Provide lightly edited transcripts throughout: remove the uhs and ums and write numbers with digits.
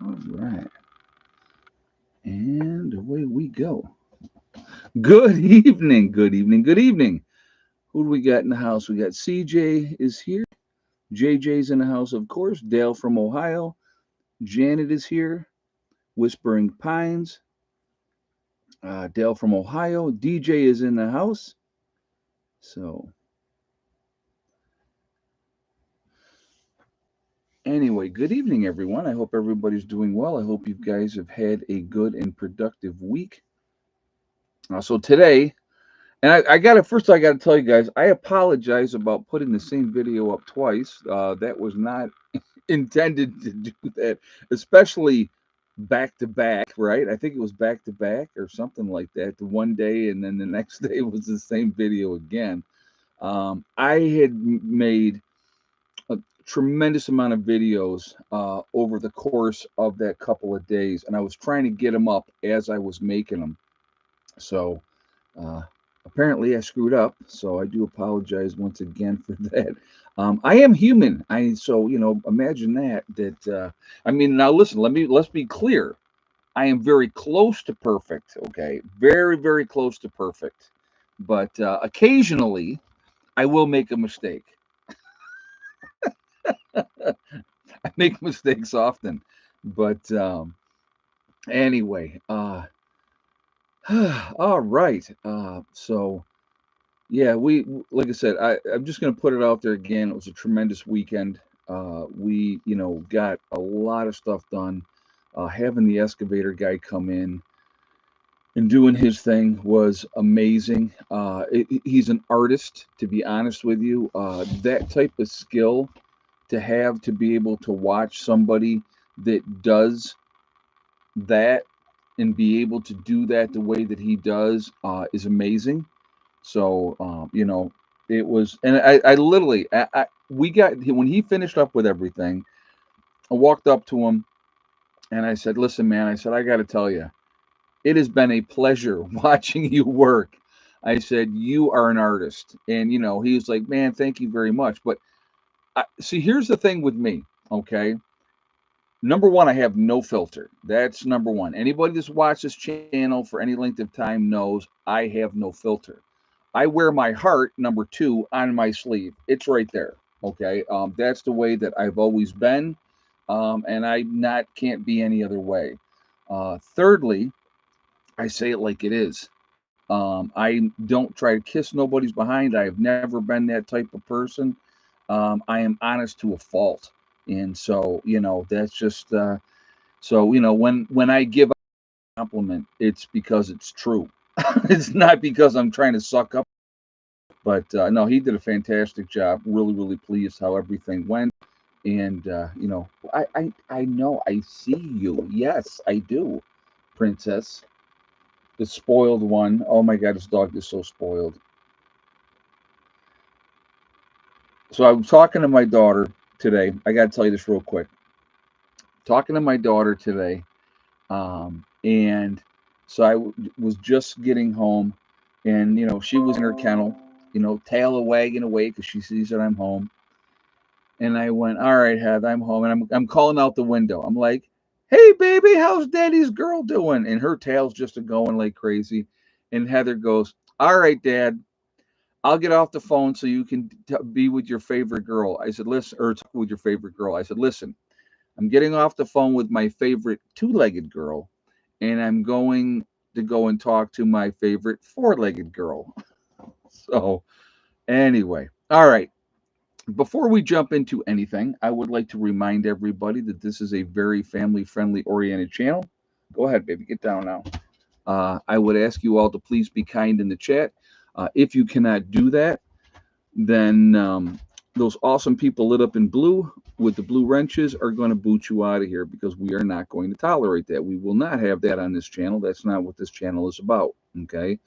All right. And away we go. Good evening. Good evening. Good evening. Who do we got in the house? We got CJ is here. JJ's in the house, of course. Dale from Ohio. Janet is here. Whispering Pines. Dale from Ohio. DJ is in the house. So, anyway, good evening, everyone. I hope everybody's doing well. I hope you guys have had a good and productive week. So, today, and I got to first, I got to tell you guys, I apologize about putting the same video up twice. That was not intended to do that, especially back to back, right? I think it was back to back or something like that. The one day and then the next day was the same video again. I had made a tremendous amount of videos over the course of that couple of days, and I was trying to get them up as I was making them. So uh, apparently I screwed up, so I do apologize once again for that. I am human. Imagine that. I mean, now listen. Let's be clear. I am very close to perfect. Okay, very very close to perfect. But occasionally I will make a mistake. I make mistakes often, but anyway. All right. So yeah, like I said, I'm just going to put it out there again. It was a tremendous weekend. We, got a lot of stuff done. Having the excavator guy come in and doing his thing was amazing. He's an artist, to be honest with you. That type of skill to have to be able to watch somebody that does that and be able to do that the way that he does is amazing. So, it was, and I literally, we got, when he finished up with everything, I walked up to him and I said, listen, man, I said, I got to tell you, it has been a pleasure watching you work. I said, you are an artist. And, he was like, man, thank you very much. But see, here's the thing with me, okay? Number one, I have no filter. That's number one. Anybody that's watched this channel for any length of time knows I have no filter. I wear my heart, number two, on my sleeve. It's right there. Okay. That's the way that I've always been. And I not can't be any other way. Thirdly, I say it like it is. I don't try to kiss nobody's behind. I have never been that type of person. I am honest to a fault. And so, that's just when I give a compliment, it's because it's true. It's not because I'm trying to suck up. But no, he did a fantastic job. Really, really pleased how everything went. And I know I see you. Yes, I do, Princess, the spoiled one. Oh my God, this dog is so spoiled. So I was talking to my daughter today. I got to tell you this real quick. Talking to my daughter today, and so was just getting home, and she was in her kennel, tail wagging away because she sees that I'm home. And I went, all right, Heath, I'm home. And I'm calling out the window. I'm like, hey, baby, how's daddy's girl doing? And her tail's just a going like crazy. And Heather goes, all right, Dad, I'll get off the phone so you can be with your favorite girl. I said, listen, or talk with your favorite girl. I said, listen, I'm getting off the phone with my favorite two-legged girl, and I'm going to go and talk to my favorite four-legged girl. So, anyway, all right. Before we jump into anything, I would like to remind everybody that this is a very family friendly oriented channel. Go ahead, baby, get down now. I would ask you all to please be kind in the chat. If you cannot do that, then those awesome people lit up in blue with the blue wrenches are going to boot you out of here because we are not going to tolerate that. We will not have that on this channel. That's not what this channel is about. Okay.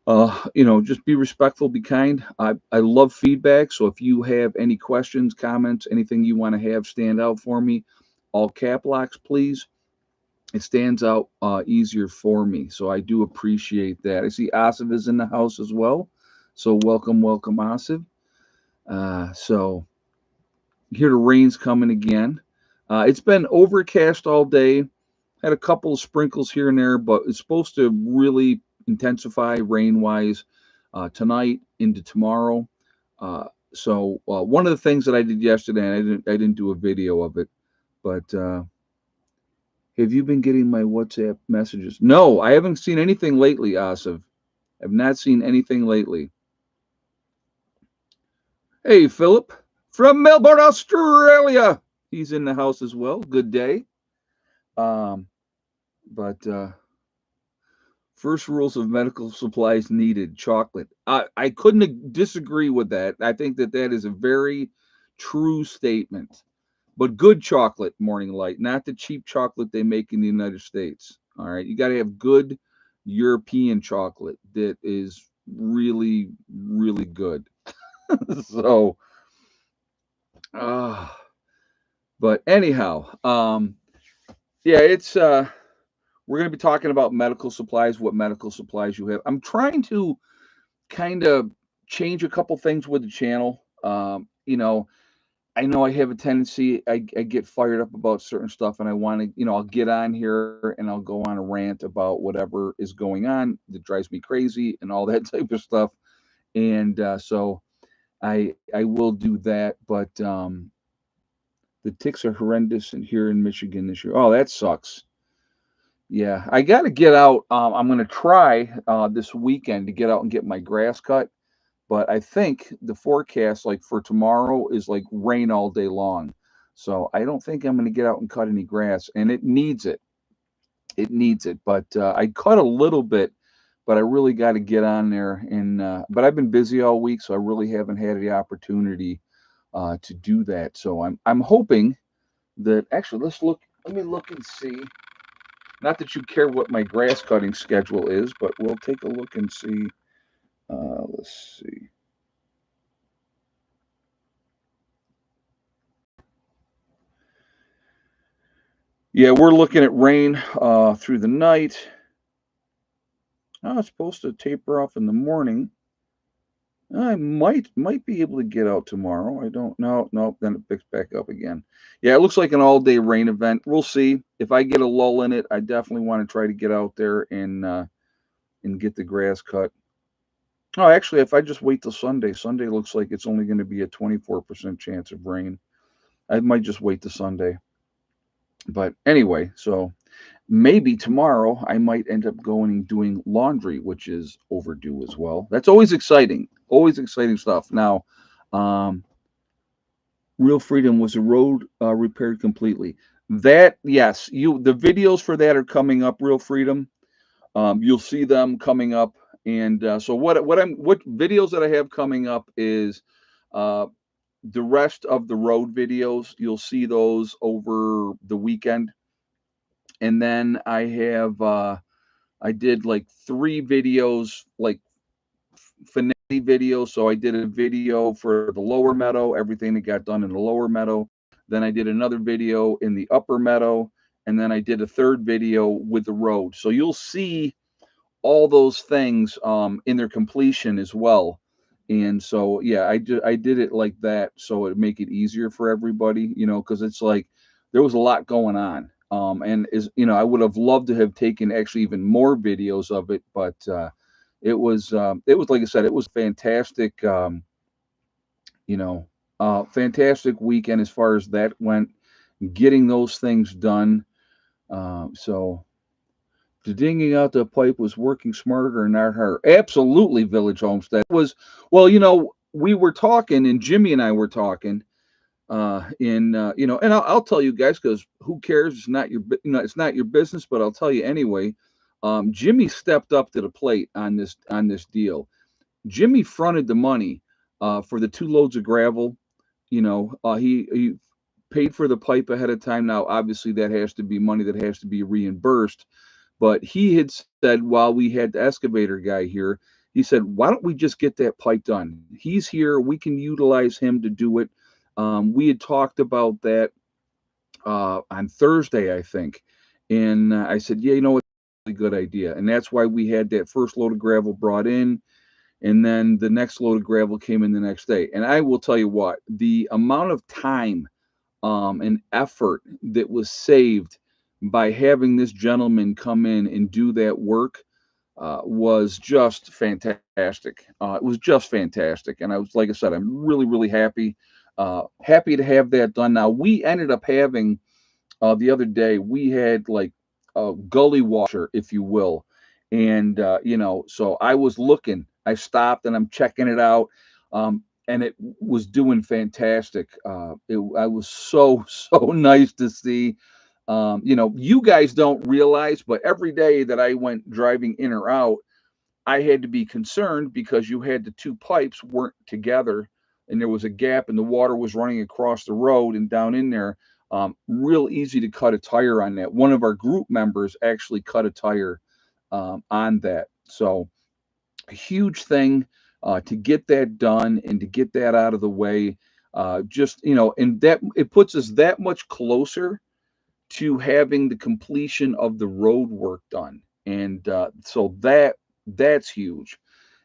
Just be respectful, be kind. I love feedback. So if you have any questions, comments, anything you want to have stand out for me, all cap locks, please. It stands out easier for me. So I do appreciate that. I see Asif is in the house as well. So welcome, Asif. So here the rain's coming again. It's been overcast all day. Had a couple of sprinkles here and there, but it's supposed to really intensify rain-wise tonight into tomorrow. So one of the things that I did yesterday, and I didn't do a video of it, but have you been getting my WhatsApp messages? No, I haven't seen anything lately, Asif. I've not seen anything lately. Hey, Philip from Melbourne, Australia. He's in the house as well. Good day. Um, but first rules of medical supplies needed chocolate. I couldn't disagree with that. I think that that is a very true statement. But good chocolate, Morning Light, not the cheap chocolate they make in the United States. All right, you got to have good European chocolate that is really, really good. So, uh, but anyhow, yeah, it's we're going to be talking about medical supplies, what medical supplies you have. I'm trying to kind of change a couple things with the channel. I know I have a tendency, I get fired up about certain stuff and I want to, I'll get on here and I'll go on a rant about whatever is going on that drives me crazy and all that type of stuff. And so I will do that, but the ticks are horrendous in here in Michigan this year. Oh, that sucks. Yeah, I got to get out. I'm going to try this weekend to get out and get my grass cut. But I think the forecast, like for tomorrow, is like rain all day long. So I don't think I'm going to get out and cut any grass, and it needs it. It needs it. But I cut a little bit, but I really got to get on there. And but I've been busy all week, so I really haven't had the opportunity to do that. So I'm hoping that actually let's look. Let me look and see. Not that you care what my grass cutting schedule is, but we'll take a look and see. Let's see. Yeah, we're looking at rain through the night. Oh, it's supposed to taper off in the morning. I might be able to get out tomorrow. I don't know. Nope, then it picks back up again. Yeah, it looks like an all-day rain event. We'll see. If I get a lull in it, I definitely want to try to get out there and get the grass cut. Oh, actually, if I just wait till Sunday, Sunday looks like it's only going to be a 24% chance of rain. I might just wait till Sunday. But anyway, so maybe tomorrow I might end up going and doing laundry, which is overdue as well. That's always exciting stuff. Now, um, Real Freedom was a road repaired completely. That yes, you the videos for that are coming up. Real Freedom, you'll see them coming up. And so what videos that I have coming up is uh, the rest of the road videos. You'll see those over the weekend, and then I did like three videos, like finale videos. So I did a video for the lower meadow, everything that got done in the lower meadow. Then I did another video in the upper meadow, and then I did a third video with the road. So you'll see all those things in their completion as well. And so yeah, I did it like that so it'd make it easier for everybody, because it's like there was a lot going on. And I would have loved to have taken actually even more videos of it, but it was like I said, it was fantastic. You know, fantastic weekend as far as that went, getting those things done. So the dinging out the pipe was working smarter and not harder. Absolutely, Village Homestead was. Well, we were talking, and Jimmy and I were talking, and I'll tell you guys because who cares? It's not it's not your business, but I'll tell you anyway. Jimmy stepped up to the plate on this deal. Jimmy fronted the money for the 2 loads of gravel. He paid for the pipe ahead of time. Now, obviously, that has to be money that has to be reimbursed. But he had said while we had the excavator guy here, he said, "Why don't we just get that pipe done? He's here. We can utilize him to do it." We had talked about that on Thursday, I think, and I said, "Yeah, it's a good idea." And that's why we had that first load of gravel brought in, and then the next load of gravel came in the next day. And I will tell you what, the amount of time and effort that was saved by having this gentleman come in and do that work was just fantastic. It was just fantastic, and I was, like I said, I'm really, really happy, happy to have that done. Now we ended up having the other day we had like a gully washer, if you will, and so I was looking. I stopped and I'm checking it out, and it was doing fantastic. I was so so nice to see. You guys don't realize, but every day that I went driving in or out, I had to be concerned because you had the two pipes weren't together and there was a gap and the water was running across the road and down in there. Real easy to cut a tire on that. One of our group members actually cut a tire on that. So, a huge thing to get that done and to get that out of the way. And that it puts us that much closer to having the completion of the road work done. And so that's huge.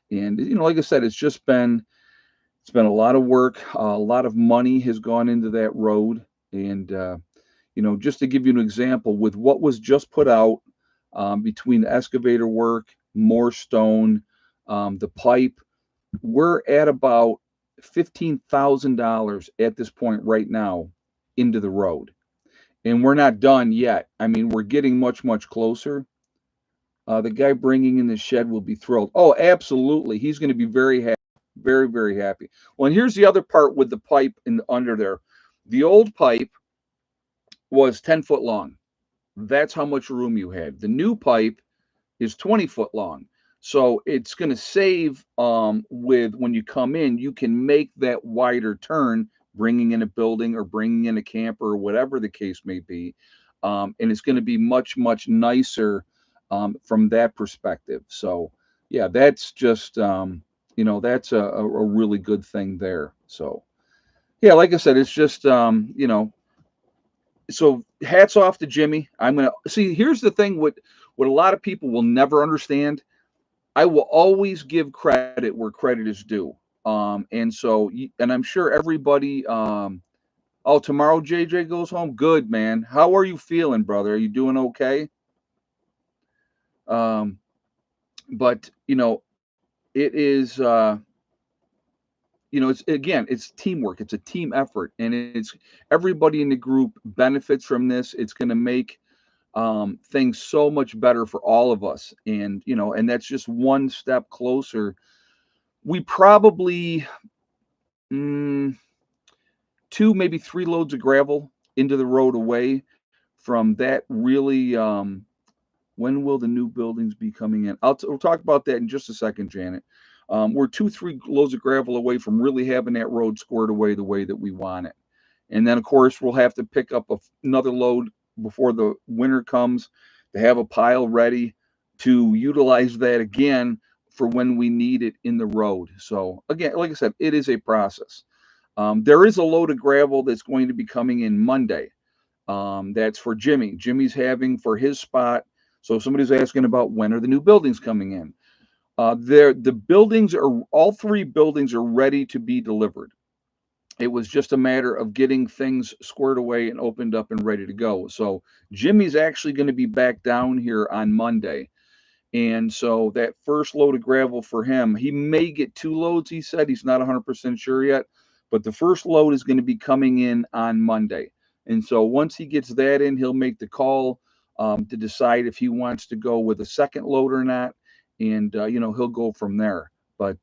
And like I said, it's been a lot of work, a lot of money has gone into that road. And just to give you an example, with what was just put out between the excavator work, more stone, the pipe, we're at about $15,000 at this point right now into the road, and we're not done yet. I mean, we're getting much, much closer. The guy bringing in the shed will be thrilled. Oh, absolutely. He's going to be very happy, very, very happy. Well, and here's the other part with the pipe in under there. The old pipe was 10 foot long. That's how much room you had. The new pipe is 20 foot long. So it's going to save with when you come in, you can make that wider turn, bringing in a building or bringing in a camper or whatever the case may be. And it's going to be much, much nicer from that perspective. So, yeah, that's just, that's a really good thing there. So, yeah, like I said, it's just, so hats off to Jimmy. I'm going to see. Here's the thing: what a lot of people will never understand, I will always give credit where credit is due. And I'm sure everybody. Oh, tomorrow JJ goes home. Good, man. How are you feeling, brother? Are you doing okay? Um, but it is. It's teamwork. It's a team effort, and it's everybody in the group benefits from this. It's going to make things so much better for all of us, and that's just one step closer. We probably mm, two, maybe three loads of gravel into the road away from that. Really, when will the new buildings be coming in? We'll talk about that in just a second, Janet. We're two, three loads of gravel away from really having that road squared away the way that we want it. And then, of course, we'll have to pick up another load before the winter comes to have a pile ready to utilize that again for when we need it in the road. So, again, like I said, it is a process. There is a load of gravel that's going to be coming in Monday. That's for Jimmy. Jimmy's having for his spot. So, if somebody's asking about when are the new buildings coming in, the buildings are all three buildings are ready to be delivered. It was just a matter of getting things squared away and opened up and ready to go. So Jimmy's actually going to be back down here on Monday. And so that first load of gravel for him, he may get two loads, he said. He's not 100% sure yet. But the first load is going to be coming in on Monday. And so once he gets that in, he'll make the call to decide if he wants to go with a second load or not. And, he'll go from there. But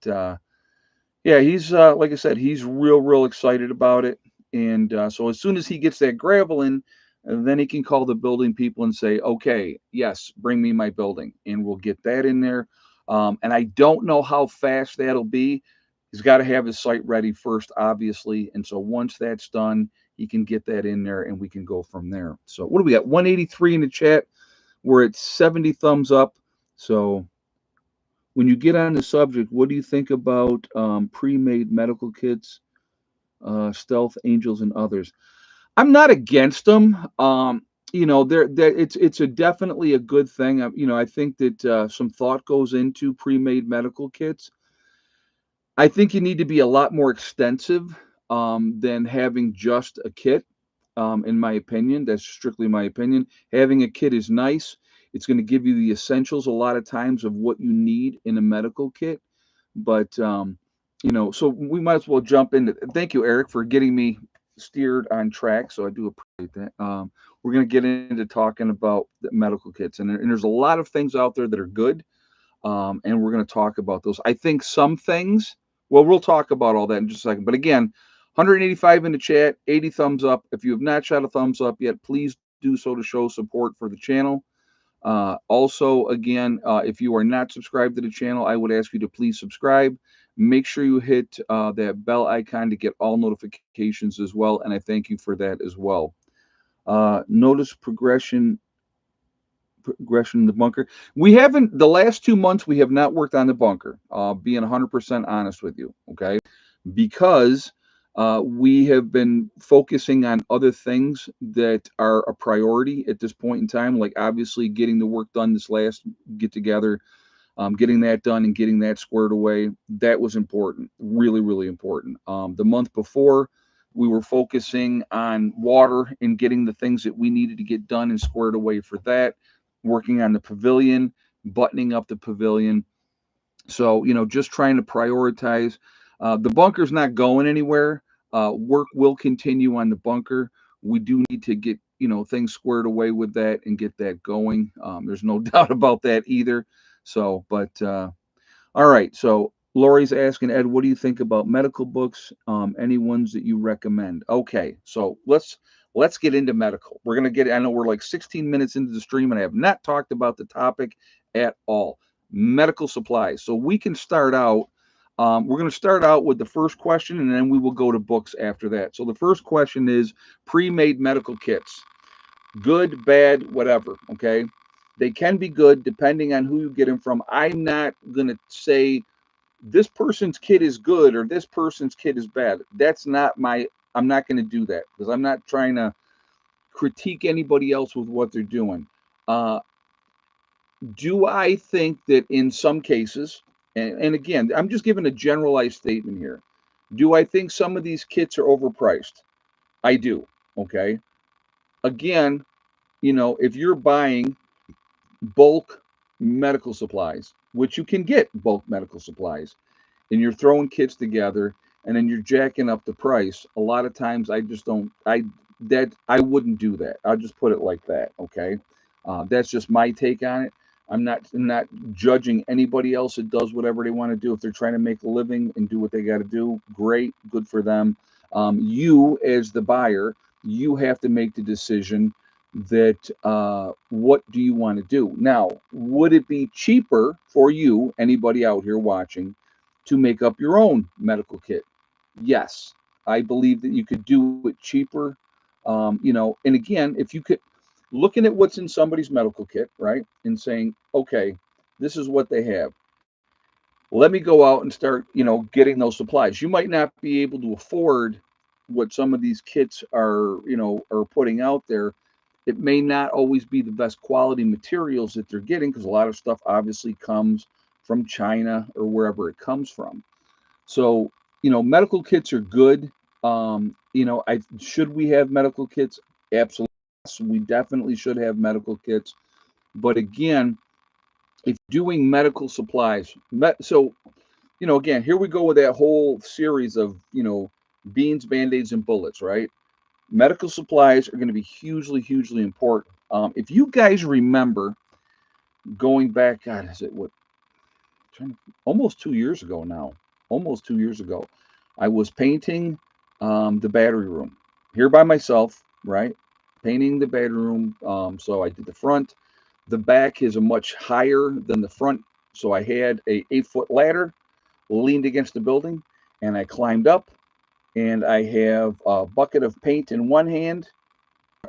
yeah, he's like I said, he's real, real excited about it. And so as soon as he gets that gravel in, then he can call the building people and say, "Okay, yes, bring me my building," and we'll get that in there. And I don't know how fast that'll be. He's got to have his site ready first, obviously. And so once that's done, he can get that in there, and we can go from there. So what do we got? 183 in the chat. We're at 70 thumbs up. So when you get on the subject, what do you think about pre-made medical kits, stealth angels, and others? I'm not against them. It's a definitely a good thing. I think that some thought goes into pre-made medical kits. I think you need to be a lot more extensive than having just a kit. in my opinion. That's strictly my opinion. Having a kit is nice. It's going to give you the essentials a lot of times of what you need in a medical kit. But so we might as well jump into. Thank you, Eric, for getting me steered on track. So I do appreciate that. We're going to get into talking about the medical kits, and there's a lot of things out there that are good, and we're going to talk about those. I think some things. Well, we'll talk about all that in just a second. But again, 185 in the chat, 80 thumbs up. If you have not shot a thumbs up yet, please do so to show support for the channel. Also, again, if you are not subscribed to the channel, I would ask you to please subscribe. Make sure you hit that bell icon to get all notifications as well, and I thank you for that as well. Notice progression in the bunker. We haven't, the last 2 months, we have not worked on the bunker, being 100% honest with you, okay? Because we have been focusing on other things that are a priority at this point in time, like obviously getting the work done this last get together, getting that done and getting that squared away. That was important, really, really important. The month before, we were focusing on water and getting the things that we needed to get done and squared away for that, working on the pavilion, buttoning up the pavilion. So, just trying to prioritize. The bunker's not going anywhere. Work will continue on the bunker. We do need to get, things squared away with that and get that going. There's no doubt about that either. So, but all right. So Lori's asking, Ed, what do you think about medical books? Any ones that you recommend? Okay, so let's get into medical. We're gonna get. I know we're like 16 minutes into the stream, and I have not talked about the topic at all. Medical supplies. So we can start out. We're going to start out with the first question, and then we will go to books after that. So the first question is pre-made medical kits. Good, bad, whatever. Okay, they can be good depending on who you get them from. I'm not going to say this person's kit is good or this person's kit is bad. That's not my, I'm not going to do that because I'm not trying to critique anybody else with what they're doing. Do I think that in some cases, and again, I'm just giving a generalized statement here. Do I think some of these kits are overpriced? I do. Okay. Again, if you're buying bulk medical supplies, which you can get bulk medical supplies, and you're throwing kits together and then you're jacking up the price, a lot of times I just don't, I wouldn't do that. I'll just put it like that. Okay. That's just my take on it. I'm not judging anybody else that does whatever they want to do. If they're trying to make a living and do what they got to do, great, good for them. You as the buyer, you have to make the decision that what do you want to do. Now, would it be cheaper for you, anybody out here watching, to make up your own medical kit? Yes, I believe that you could do it cheaper. And again, if you could, looking at what's in somebody's medical kit, right, and saying, okay, this is what they have. Let me go out and start, getting those supplies. You might not be able to afford what some of these kits are putting out there. It may not always be the best quality materials that they're getting because a lot of stuff obviously comes from China or wherever it comes from. So, medical kits are good. Should we have medical kits? Absolutely. Yes, we definitely should have medical kits. But again, if doing medical supplies, again, here we go with that whole series of, beans, band-aids, and bullets, right? Medical supplies are going to be hugely, hugely important. If you guys remember going back, God, is it what? Almost 2 years ago now. Almost 2 years ago, I was painting the battery room here by myself, right? Painting the battery room. So I did the front. The back is a much higher than the front. So I had a 8-foot ladder leaned against the building, and I climbed up, and I have a bucket of paint in one hand.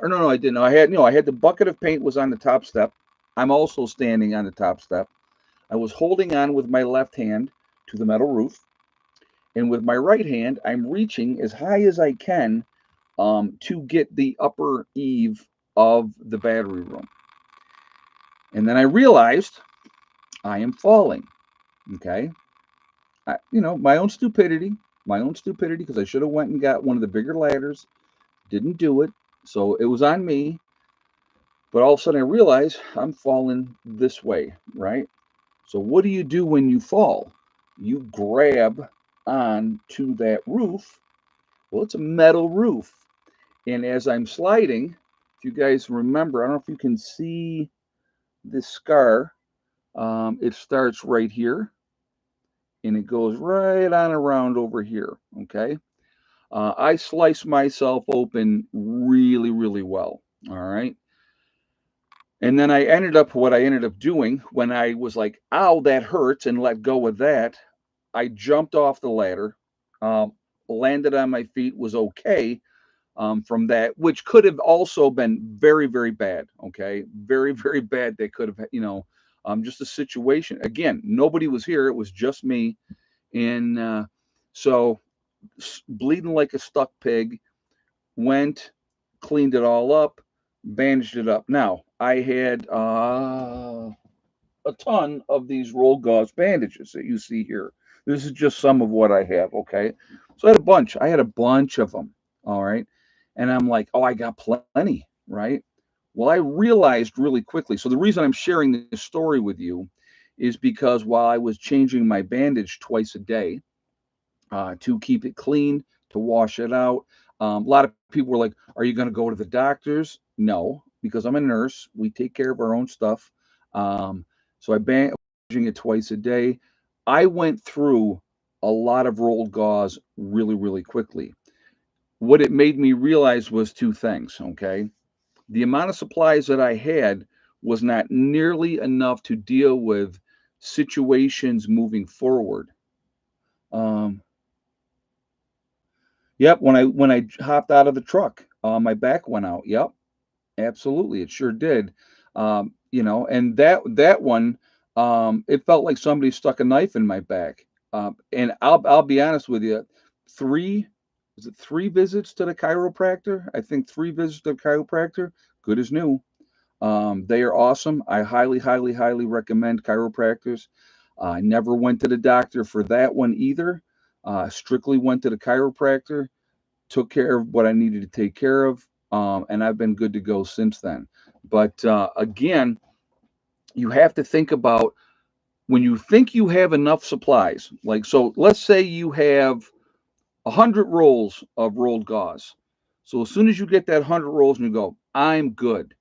Or no, I didn't. I had the bucket of paint was on the top step. I'm also standing on the top step. I was holding on with my left hand to the metal roof, and with my right hand, I'm reaching as high as I can to get the upper eave of the battery room. And then I realized I am falling. Okay, my own stupidity, because I should have went and got one of the bigger ladders. Didn't do it. So it was on me, but all of a sudden I realized I'm falling this way, right? So what do you do when you fall? You grab on to that roof. Well, it's a metal roof. And as I'm sliding, if you guys remember, I don't know if you can see this scar. It starts right here and it goes right on around over here. Okay. I sliced myself open really, really well. All right. And then what I ended up doing when I was like, ow, that hurts, and let go of that, I jumped off the ladder, um, landed on my feet, was okay from that, which could have also been very, very bad. Okay. Very, very bad. They could have, just a situation. Again, nobody was here. It was just me. And so bleeding like a stuck pig, went, cleaned it all up, bandaged it up. Now, I had a ton of these roll gauze bandages that you see here. This is just some of what I have, okay? So I had a bunch. I had a bunch of them, all right? And I'm like, oh, I got plenty, right? Well, I realized really quickly. So the reason I'm sharing this story with you is because while I was changing my bandage twice a day, to keep it clean, to wash it out. A lot of people were like, "Are you going to go to the doctors?" No, because I'm a nurse. We take care of our own stuff. Um, so I bandaging it twice a day. I went through a lot of rolled gauze really, really quickly. What it made me realize was two things. Okay, the amount of supplies that I had was not nearly enough to deal with situations moving forward. Um, Yep, when I hopped out of the truck, my back went out. Yep, absolutely, it sure did. And that one, it felt like somebody stuck a knife in my back. And I'll be honest with you, three was it three visits to the chiropractor? I think three visits to the chiropractor, good as new. They are awesome. I highly, highly, highly recommend chiropractors. I never went to the doctor for that one either. Strictly went to the chiropractor, took care of what I needed to take care of, and I've been good to go since then. But again, you have to think about when you think you have enough supplies. Like, so let's say you have 100 rolls of rolled gauze. So as soon as you get that 100 rolls and you go, I'm good.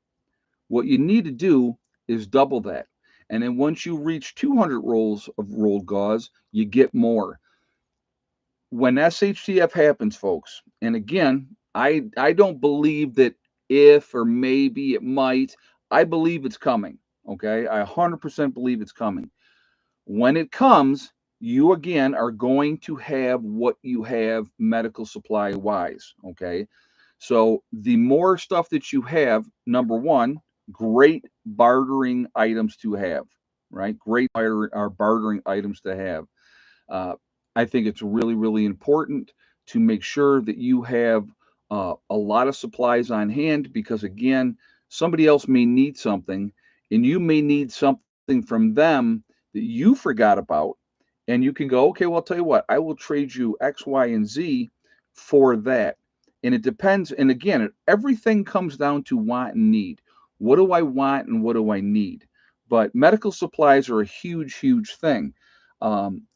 What you need to do is double that. And then once you reach 200 rolls of rolled gauze, you get more. When SHTF happens, folks, and again, I don't believe that if or maybe it might. I believe it's coming. Okay, I 100% believe it's coming. When it comes, you again are going to have what you have medical supply wise. Okay, so the more stuff that you have, number one, great bartering items to have. Right, great bartering items to have. Uh, I think it's really, really important to make sure that you have a lot of supplies on hand because, again, somebody else may need something and you may need something from them that you forgot about. And you can go, okay, well, I'll tell you what, I will trade you X, Y, and Z for that. And it depends. And again, everything comes down to want and need. What do I want and what do I need? But medical supplies are a huge, huge thing.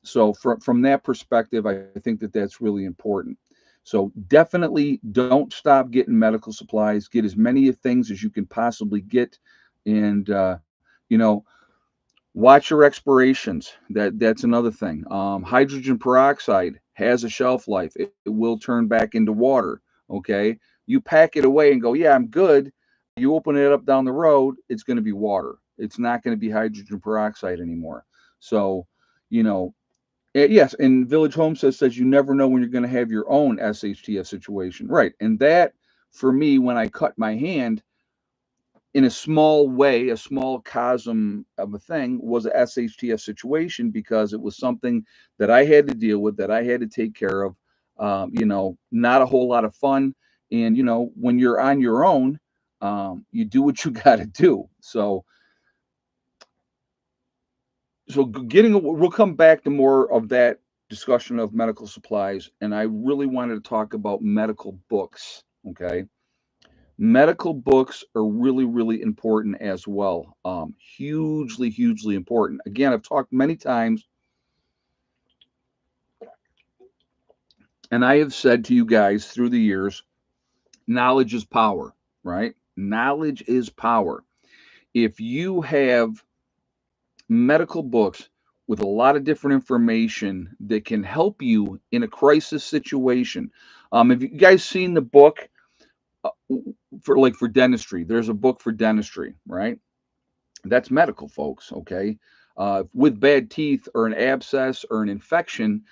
So from that perspective, I think that that's really important. So definitely don't stop getting medical supplies. Get as many things as you can possibly get, and you know, watch your expirations. That's another thing. Hydrogen peroxide has a shelf life. It will turn back into water. Okay, you pack it away and go, yeah, I'm good. You open it up down the road, it's going to be water. It's not going to be hydrogen peroxide anymore. So, you know, yes, and Village Homestead says you never know when you're going to have your own SHTF situation. Right. And that, for me, when I cut my hand in a small way, a small cosm of a thing, was a SHTF situation because it was something that I had to deal with, that I had to take care of. Not a whole lot of fun. And, when you're on your own, you do what you got to do. So we'll come back to more of that discussion of medical supplies, and I really wanted to talk about medical books. Okay, Medical books are really, really important as well. Hugely, hugely important. Again, I've talked many times, and I have said to you guys through the years, knowledge is power, right? Knowledge is power. If you have medical books with a lot of different information that can help you in a crisis situation, have you guys seen the book uh, for dentistry? There's a book for dentistry, right? That's medical, folks. Okay, with bad teeth or an abscess or an infection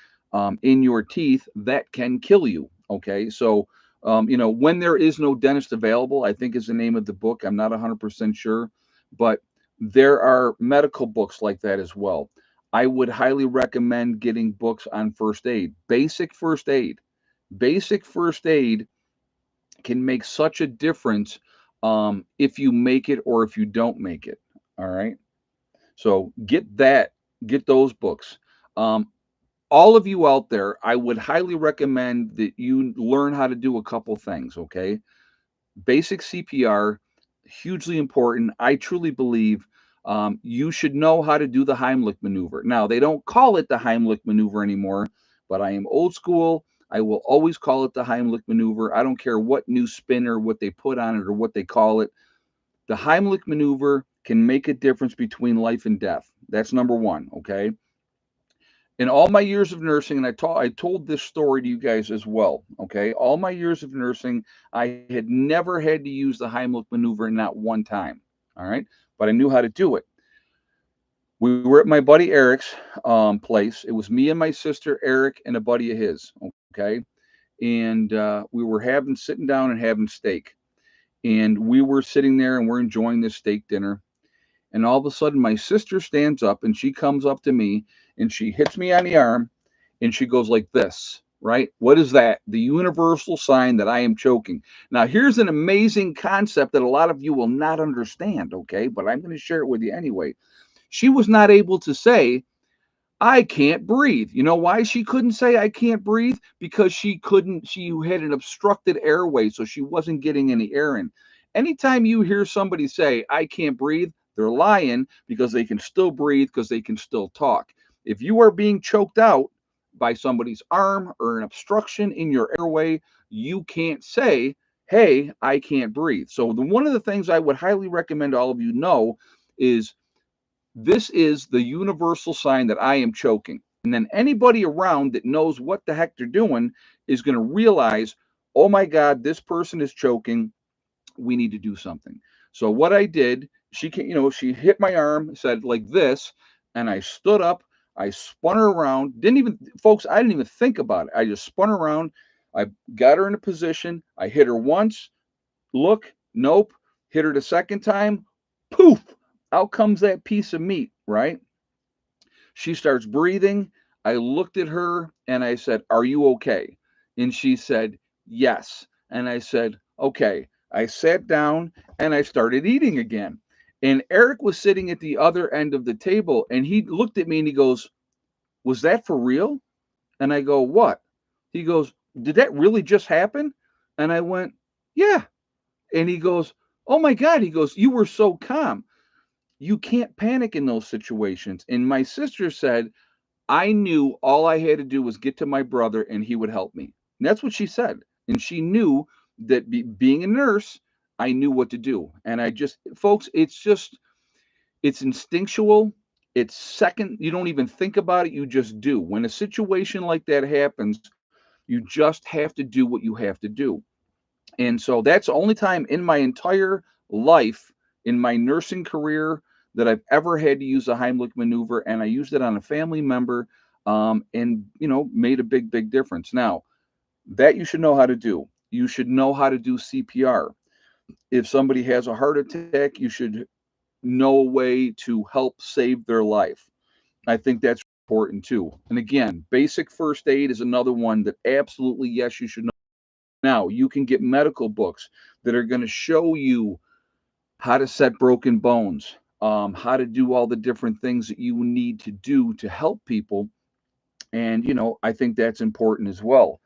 in your teeth, that can kill you. Okay, so when there is no dentist available, I think is the name of the book. I'm not 100% sure, but there are medical books like that as well. I would highly recommend getting books on first aid, basic first aid. Basic first aid can make such a difference if you make it or if you don't make it. All right. So get those books. Um, all of you out there, I would highly recommend that you learn how to do a couple things, okay? Basic CPR, hugely important. I truly believe you should know how to do the Heimlich maneuver. Now, they don't call it the Heimlich maneuver anymore, but I am old school. I will always call it the Heimlich maneuver. I don't care what new spin or what they put on it or what they call it. The Heimlich maneuver can make a difference between life and death. That's number one, okay? In all my years of nursing, and I told this story to you guys as well, okay? All my years of nursing, I had never had to use the Heimlich maneuver not one time, all right? But I knew how to do it. We were at my buddy Eric's place. It was me and my sister, Eric, and a buddy of his, okay? And we were sitting down and having steak. And we were sitting there and we're enjoying this steak dinner. And all of a sudden, my sister stands up and she comes up to me and she hits me on the arm and she goes like this, right? What is that? The universal sign that I am choking. Now, here's an amazing concept that a lot of you will not understand, okay? But I'm going to share it with you anyway. She was not able to say, I can't breathe. You know why she couldn't say I can't breathe? Because she had an obstructed airway, so she wasn't getting any air in. Anytime you hear somebody say, I can't breathe, they're lying because they can still breathe because they can still talk. If you are being choked out by somebody's arm or an obstruction in your airway, you can't say, hey, I can't breathe. So, one of the things I would highly recommend all of you know is this is the universal sign that I am choking. And then anybody around that knows what the heck they're doing is going to realize, oh my God, this person is choking. We need to do something. So what I did, she hit my arm, said like this, and I stood up. I spun her around. Folks, I didn't even think about it. I just spun her around. I got her in a position. I hit her once. Look, nope. Hit her the second time. Poof! Out comes that piece of meat, right? She starts breathing. I looked at her and I said, are you okay? And she said, yes. And I said, okay. I sat down and I started eating again. And Eric was sitting at the other end of the table and he looked at me and he goes, was that for real? And I go, what? He goes, did that really just happen? And I went, yeah. And he goes, oh my God. He goes, you were so calm. You can't panic in those situations. And my sister said, I knew all I had to do was get to my brother and he would help me. And that's what she said. And she knew that being a nurse, I knew what to do. And folks, it's instinctual. It's second. You don't even think about it. You just do. When a situation like that happens, you just have to do what you have to do. And so that's the only time in my entire life, in my nursing career, that I've ever had to use a Heimlich maneuver. And I used it on a family member and, made a big, big difference. Now, that you should know how to do. You should know how to do CPR. If somebody has a heart attack, you should know a way to help save their life. I think that's important too. And again, basic first aid is another one that absolutely, yes, you should know. Now, you can get medical books that are going to show you how to set broken bones, how to do all the different things that you need to do to help people. And, I think that's important as well.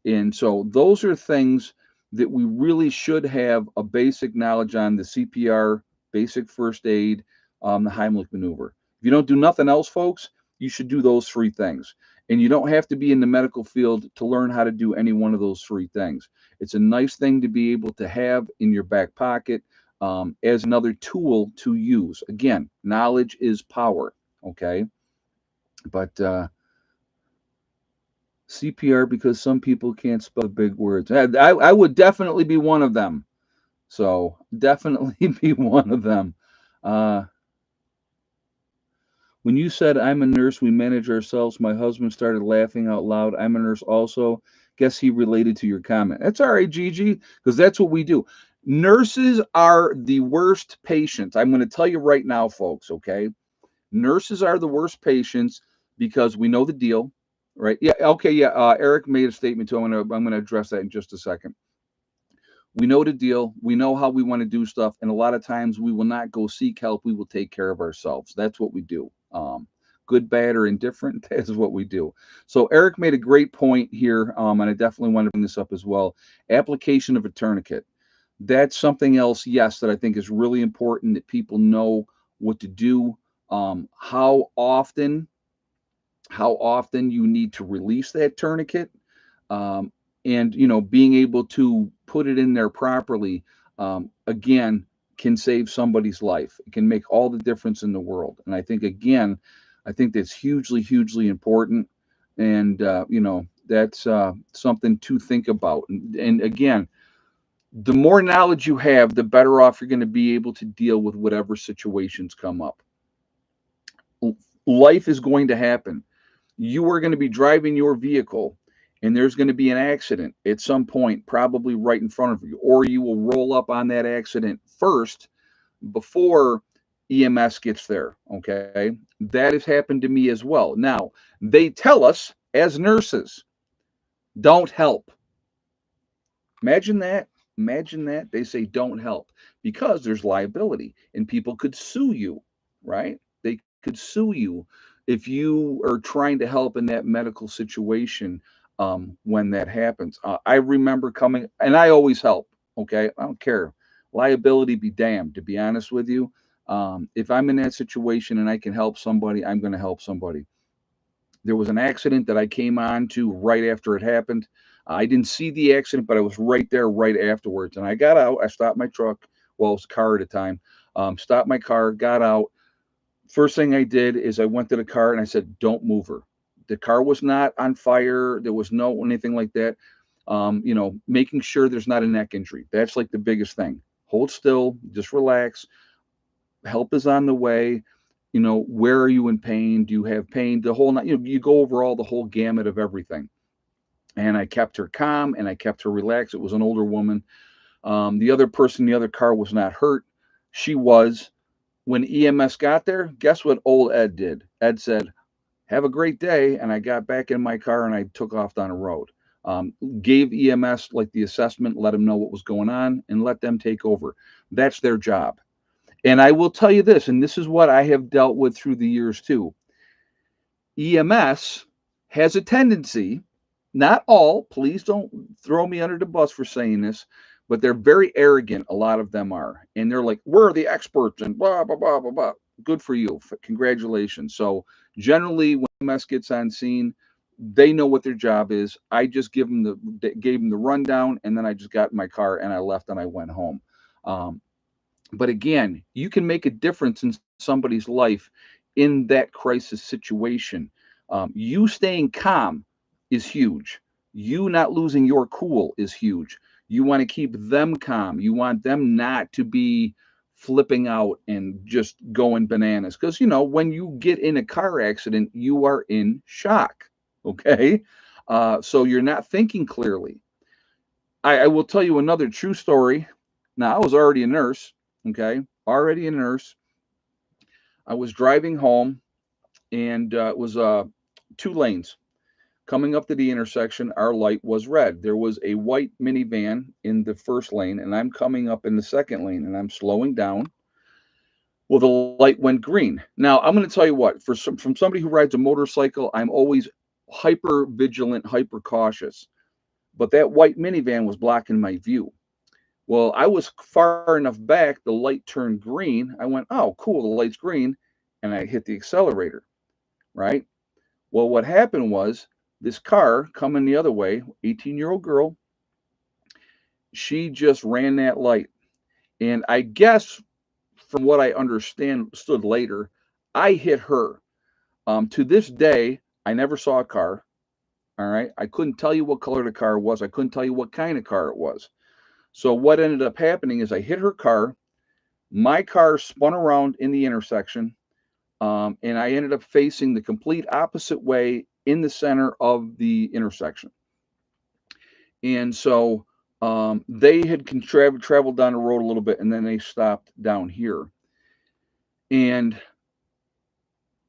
And so those are things that we really should have a basic knowledge on the CPR, basic first aid, the Heimlich maneuver. If you don't do nothing else, folks, you should do those three things. And you don't have to be in the medical field to learn how to do any one of those three things. It's a nice thing to be able to have in your back pocket as another tool to use. Again, knowledge is power. Okay. But CPR, because some people can't spell the big words. I would definitely be one of them. So definitely be one of them. Uh, when you said I'm a nurse, we manage ourselves, my husband started laughing out loud. I'm a nurse also. Guess he related to your comment. That's all right, Gigi, because that's what we do. Nurses are the worst patients. I'm going to tell you right now, folks, okay? Nurses are the worst patients because we know the deal, right? Yeah, okay, yeah. Eric made a statement too. I'm gonna address that in just a second. We know the deal. We know how we want to do stuff, and a lot of times we will not go seek help. We will take care of ourselves. That's what we do. Good, bad, or indifferent. That is what we do. So Eric made a great point here, and I definitely want to bring this up as well. Application of a tourniquet. That's something else, yes, that I think is really important that people know what to do, um, how often how often you need to release that tourniquet, um, and being able to put it in there properly, again, can save somebody's life. It can make all the difference in the world. And I think that's hugely important. And that's something to think about. And again, the more knowledge you have, the better off you're going to be able to deal with whatever situations come up. Life is going to happen. You are going to be driving your vehicle and there's going to be an accident at some point, probably right in front of you, or you will roll up on that accident first before EMS gets there. Okay. That has happened to me as well. Now, they tell us as nurses, don't help. Imagine that. Imagine that. They say don't help because there's liability and people could sue you, right? They could sue you if you are trying to help in that medical situation when that happens. I remember coming, and I always help, okay? I don't care. Liability be damned, to be honest with you. If I'm in that situation and I can help somebody, I'm going to help somebody. There was an accident that I came on to right after it happened. I didn't see the accident, but I was right there right afterwards. And I got out. I stopped my truck. Well, it was a car at a time. Stopped my car, got out. First thing I did is I went to the car and I said, "Don't move her." The car was not on fire. There was no anything like that. Making sure there's not a neck injury. That's like the biggest thing. Hold still, just relax. Help is on the way. Where are you in pain? Do you have pain? The whole night, you go over all the whole gamut of everything. And I kept her calm and I kept her relaxed. It was an older woman. The other person in the other car was not hurt. She was. When EMS got there, guess what old Ed did? Ed said, "Have a great day." And I got back in my car and I took off down the road. Gave EMS like the assessment, let them know what was going on, and let them take over. That's their job. And I will tell you this, and this is what I have dealt with through the years too. EMS has a tendency, not all, please don't throw me under the bus for saying this, but they're very arrogant. A lot of them are. And they're like, we're the experts and blah, blah, blah, blah, blah. Good for you. Congratulations. So generally, when EMS gets on scene, they know what their job is. I just gave them the rundown, and then I just got in my car and I left and I went home. Um, but again, you can make a difference in somebody's life in that crisis situation. You staying calm is huge. You not losing your cool is huge. You want to keep them calm. You want them not to be flipping out and just going bananas. Because, when you get in a car accident, you are in shock. Okay. So you're not thinking clearly. I will tell you another true story. Now, I was already a nurse. Okay. Already a nurse. I was driving home and it was two lanes. Coming up to the intersection, our light was red. There was a white minivan in the first lane, and I'm coming up in the second lane, and I'm slowing down. Well, the light went green. Now, I'm going to tell you what, from somebody who rides a motorcycle, I'm always hyper vigilant, hyper cautious. but that white minivan was blocking my view. Well, I was far enough back, the light turned green. I went, oh, cool, the light's green. And I hit the accelerator, right? Well, what happened was this car coming the other way, 18-year-old girl, she just ran that light. And I guess from what I understood later, I hit her. To this day, I never saw a car. All right. I couldn't tell you what color the car was. I couldn't tell you what kind of car it was. So what ended up happening is I hit her car. My car spun around in the intersection, and I ended up facing the complete opposite way in the center of the intersection. And so they had traveled down the road a little bit, and then they stopped down here. And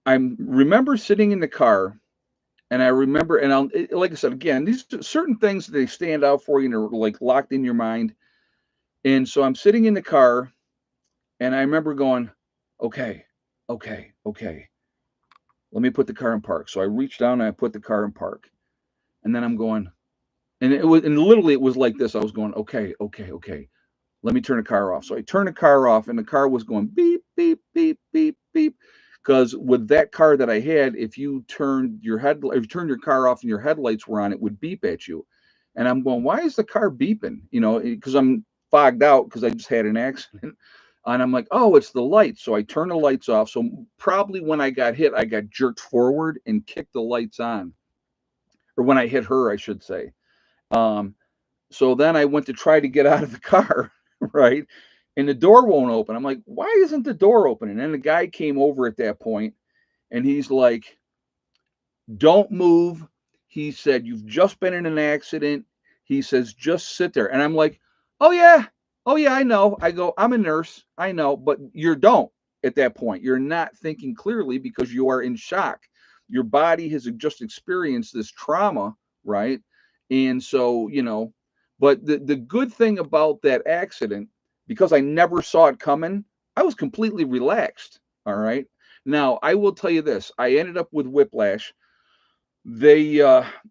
I remember sitting in the car, and I remember, and like I said, again, these are certain things, they stand out for you and are like locked in your mind. And so I'm sitting in the car, and I remember going, okay, okay, let me put the car in park. So I reached down and I put the car in park. And then I'm going, and literally it was like this. I was going, okay. Let me turn the car off. So I turned the car off, and the car was going beep, beep, beep, beep, beep. Because with that car that I had, if you turned your car off and your headlights were on, it would beep at you. And I'm going, why is the car beeping? Because I'm fogged out because I just had an accident. And I'm like, oh, it's the lights. So I turned the lights off. So probably when I got hit, I got jerked forward and kicked the lights on, or when I hit her, I should say. Um, so then I went to try to get out of the car, right? And the door won't open. I'm like, why isn't the door open? And then the guy came over at that point, and he's like, don't move. He said, you've just been in an accident. He says, just sit there. And I'm like, oh, yeah. Oh, yeah, I know. I go, I'm a nurse. I know. But you don't at that point. You're not thinking clearly because you are in shock. Your body has just experienced this trauma, right? And so, but the good thing about that accident, because I never saw it coming, I was completely relaxed. All right. Now, I will tell you this, I ended up with whiplash. They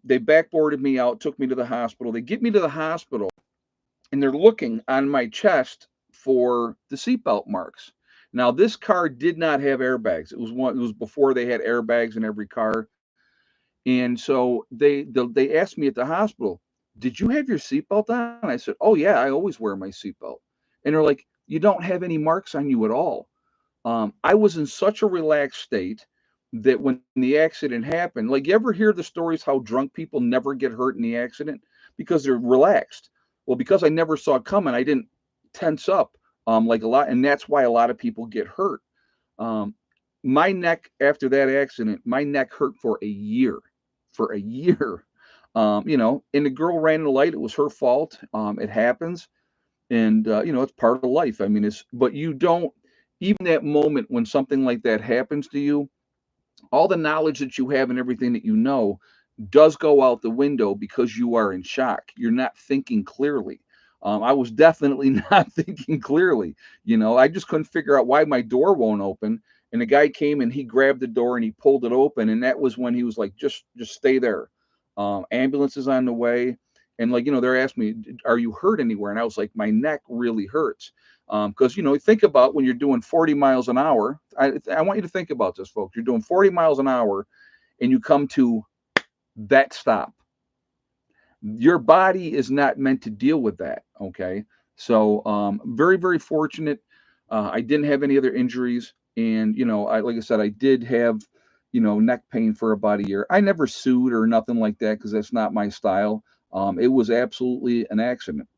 backboarded me out, took me to the hospital. They get me to the hospital, and they're looking on my chest for the seatbelt marks. Now, this car did not have airbags. It was before they had airbags in every car. And so they asked me at the hospital, "Did you have your seatbelt on?" I said, "Oh yeah, I always wear my seatbelt." And they're like, "You don't have any marks on you at all." I was in such a relaxed state that when the accident happened, like, you ever hear the stories how drunk people never get hurt in the accident because they're relaxed? Well, because I never saw it coming, I didn't tense up like a lot, and that's why a lot of people get hurt. Um, my neck after that accident, my neck hurt for a year. And the girl ran the light. It was her fault. It happens, and it's part of life. I mean, but you don't, even that moment when something like that happens to you, all the knowledge that you have and everything that you know does go out the window because you are in shock. You're not thinking clearly. I was definitely not thinking clearly. I just couldn't figure out why my door won't open. And the guy came and he grabbed the door and he pulled it open. And that was when he was like, just stay there. Ambulance is on the way. And like, they're asking me, are you hurt anywhere? And I was like, my neck really hurts. Because, think about when you're doing 40 miles an hour. I want you to think about this, folks. You're doing 40 miles an hour and you come to that stop. Your body is not meant to deal with that. Okay. So, very, very fortunate. I didn't have any other injuries. And, like I said, I did have, neck pain for about a year. I never sued or nothing like that because that's not my style. It was absolutely an accident.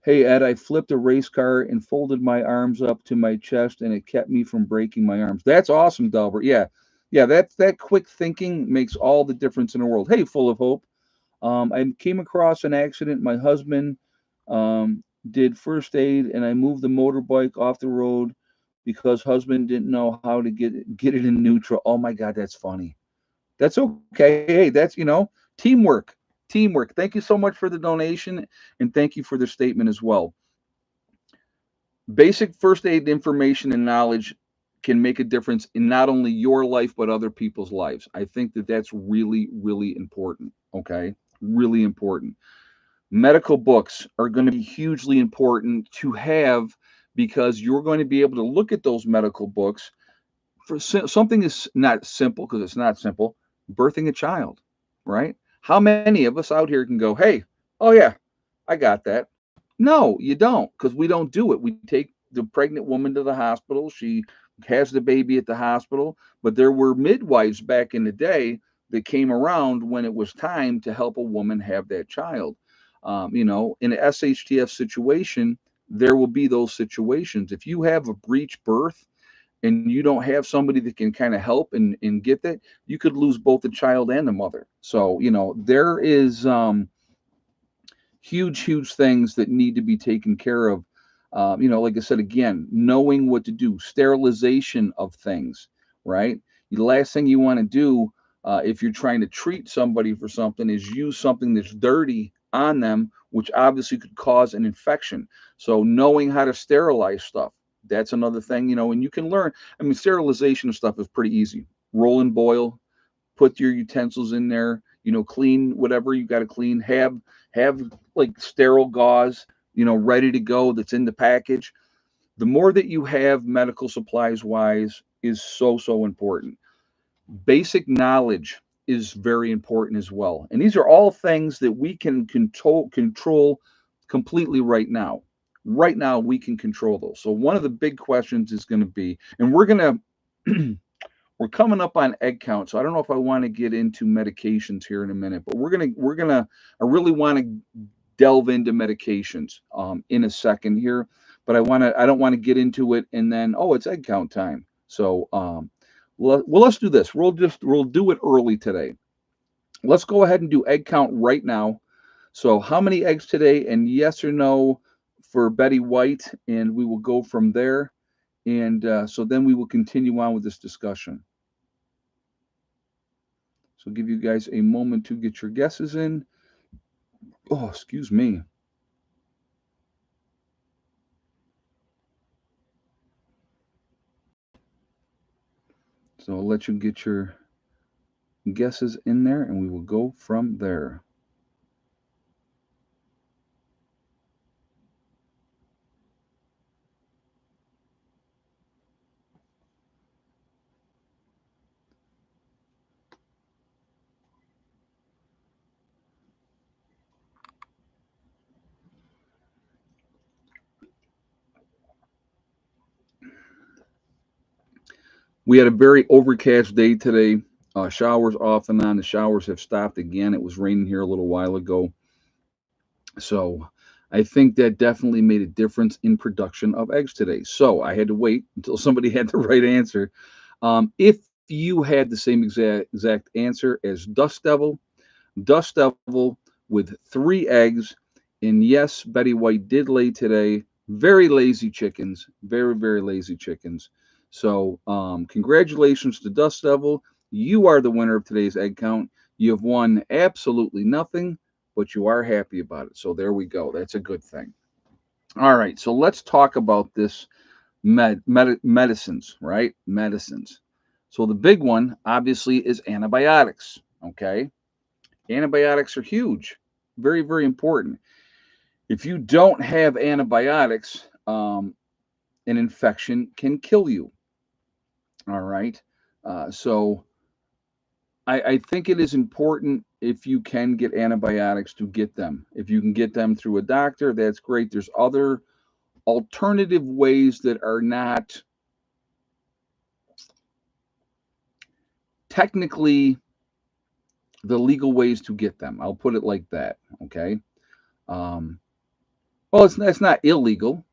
Hey Ed, I flipped a race car and folded my arms up to my chest, and it kept me from breaking my arms. That's awesome, Delbert. Yeah, yeah. That quick thinking makes all the difference in the world. Hey, full of hope. I came across an accident. My husband did first aid, and I moved the motorbike off the road because husband didn't know how to get it in neutral. Oh my God, that's funny. That's okay. Hey, that's teamwork. Teamwork. Thank you so much for the donation, and thank you for the statement as well. Basic first aid information and knowledge can make a difference in not only your life but other people's lives. I think that that's really, really important. Okay, really important. Medical books are going to be hugely important to have because you're going to be able to look at those medical books for something is not simple because it's not simple, birthing a child, right? How many of us out here can go, hey, oh yeah, I got that. No, you don't, because we don't do it. We take the pregnant woman to the hospital. She has the baby at the hospital. But there were midwives back in the day that came around when it was time to help a woman have that child. In an SHTF situation, there will be those situations. If you have a breech birth and you don't have somebody that can kind of help and get that, you could lose both the child and the mother. So, there is huge things that need to be taken care of. Like I said, again, knowing what to do, sterilization of things, right? The last thing you want to do if you're trying to treat somebody for something is use something that's dirty on them, which obviously could cause an infection. So, knowing how to sterilize stuff, that's another thing, and you can learn. I mean, sterilization of stuff is pretty easy. Roll and boil, put your utensils in there, clean whatever you got to clean, have like sterile gauze, ready to go that's in the package. The more that you have medical supplies wise is so important. Basic knowledge is very important as well. And these are all things that we can control completely right now. Right now we can control those. So one of the big questions is going to be, and we're coming up on egg count, so I don't know if I want to get into medications here in a minute, but I really want to delve into medications in a second here, but I don't want to get into it and then it's egg count time. So let's do this. We'll do it early today. Let's go ahead and do egg count right now. So how many eggs today, and yes or no for Betty White, and we will go from there. And so then we will continue on with this discussion. So give you guys a moment to get your guesses in. Oh, excuse me. So I'll let you get your guesses in there and we will go from there. We had a very overcast day today. Showers off and on. The showers have stopped again. It was raining here a little while ago. So I think that definitely made a difference in production of eggs today. So I had to wait until somebody had the right answer. If you had the same exact answer as Dust Devil with 3 eggs. And yes, Betty White did lay today. Very lazy chickens. Very lazy chickens. So, congratulations to Dust Devil. You are the winner of today's egg count. You have won absolutely nothing, but you are happy about it. So, there we go. That's a good thing. All right. So, let's talk about this medicines, right? Medicines. So, the big one, obviously, is antibiotics. Okay. Antibiotics are huge, very important. If you don't have antibiotics, an infection can kill you. All right. So I think it is important if you can get antibiotics to get them. If you can get them through a doctor, that's great. There's other alternative ways that are not technically the legal ways to get them. I'll put it like that. Okay. Um, well, it's not illegal,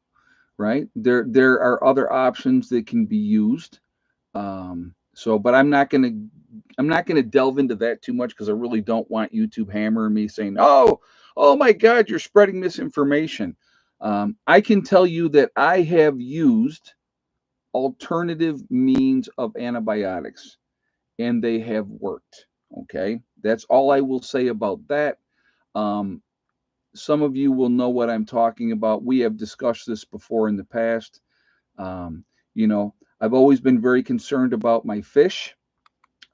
right? There are other options that can be used. But I'm not gonna delve into that too much because I really don't want YouTube hammering me saying, oh my God, you're spreading misinformation. I can tell you that I have used alternative means of antibiotics and they have worked. Okay, that's all I will say about that. Um, some of you will know what I'm talking about. We have discussed this before in the past. Um, you know, I've always been very concerned about my fish,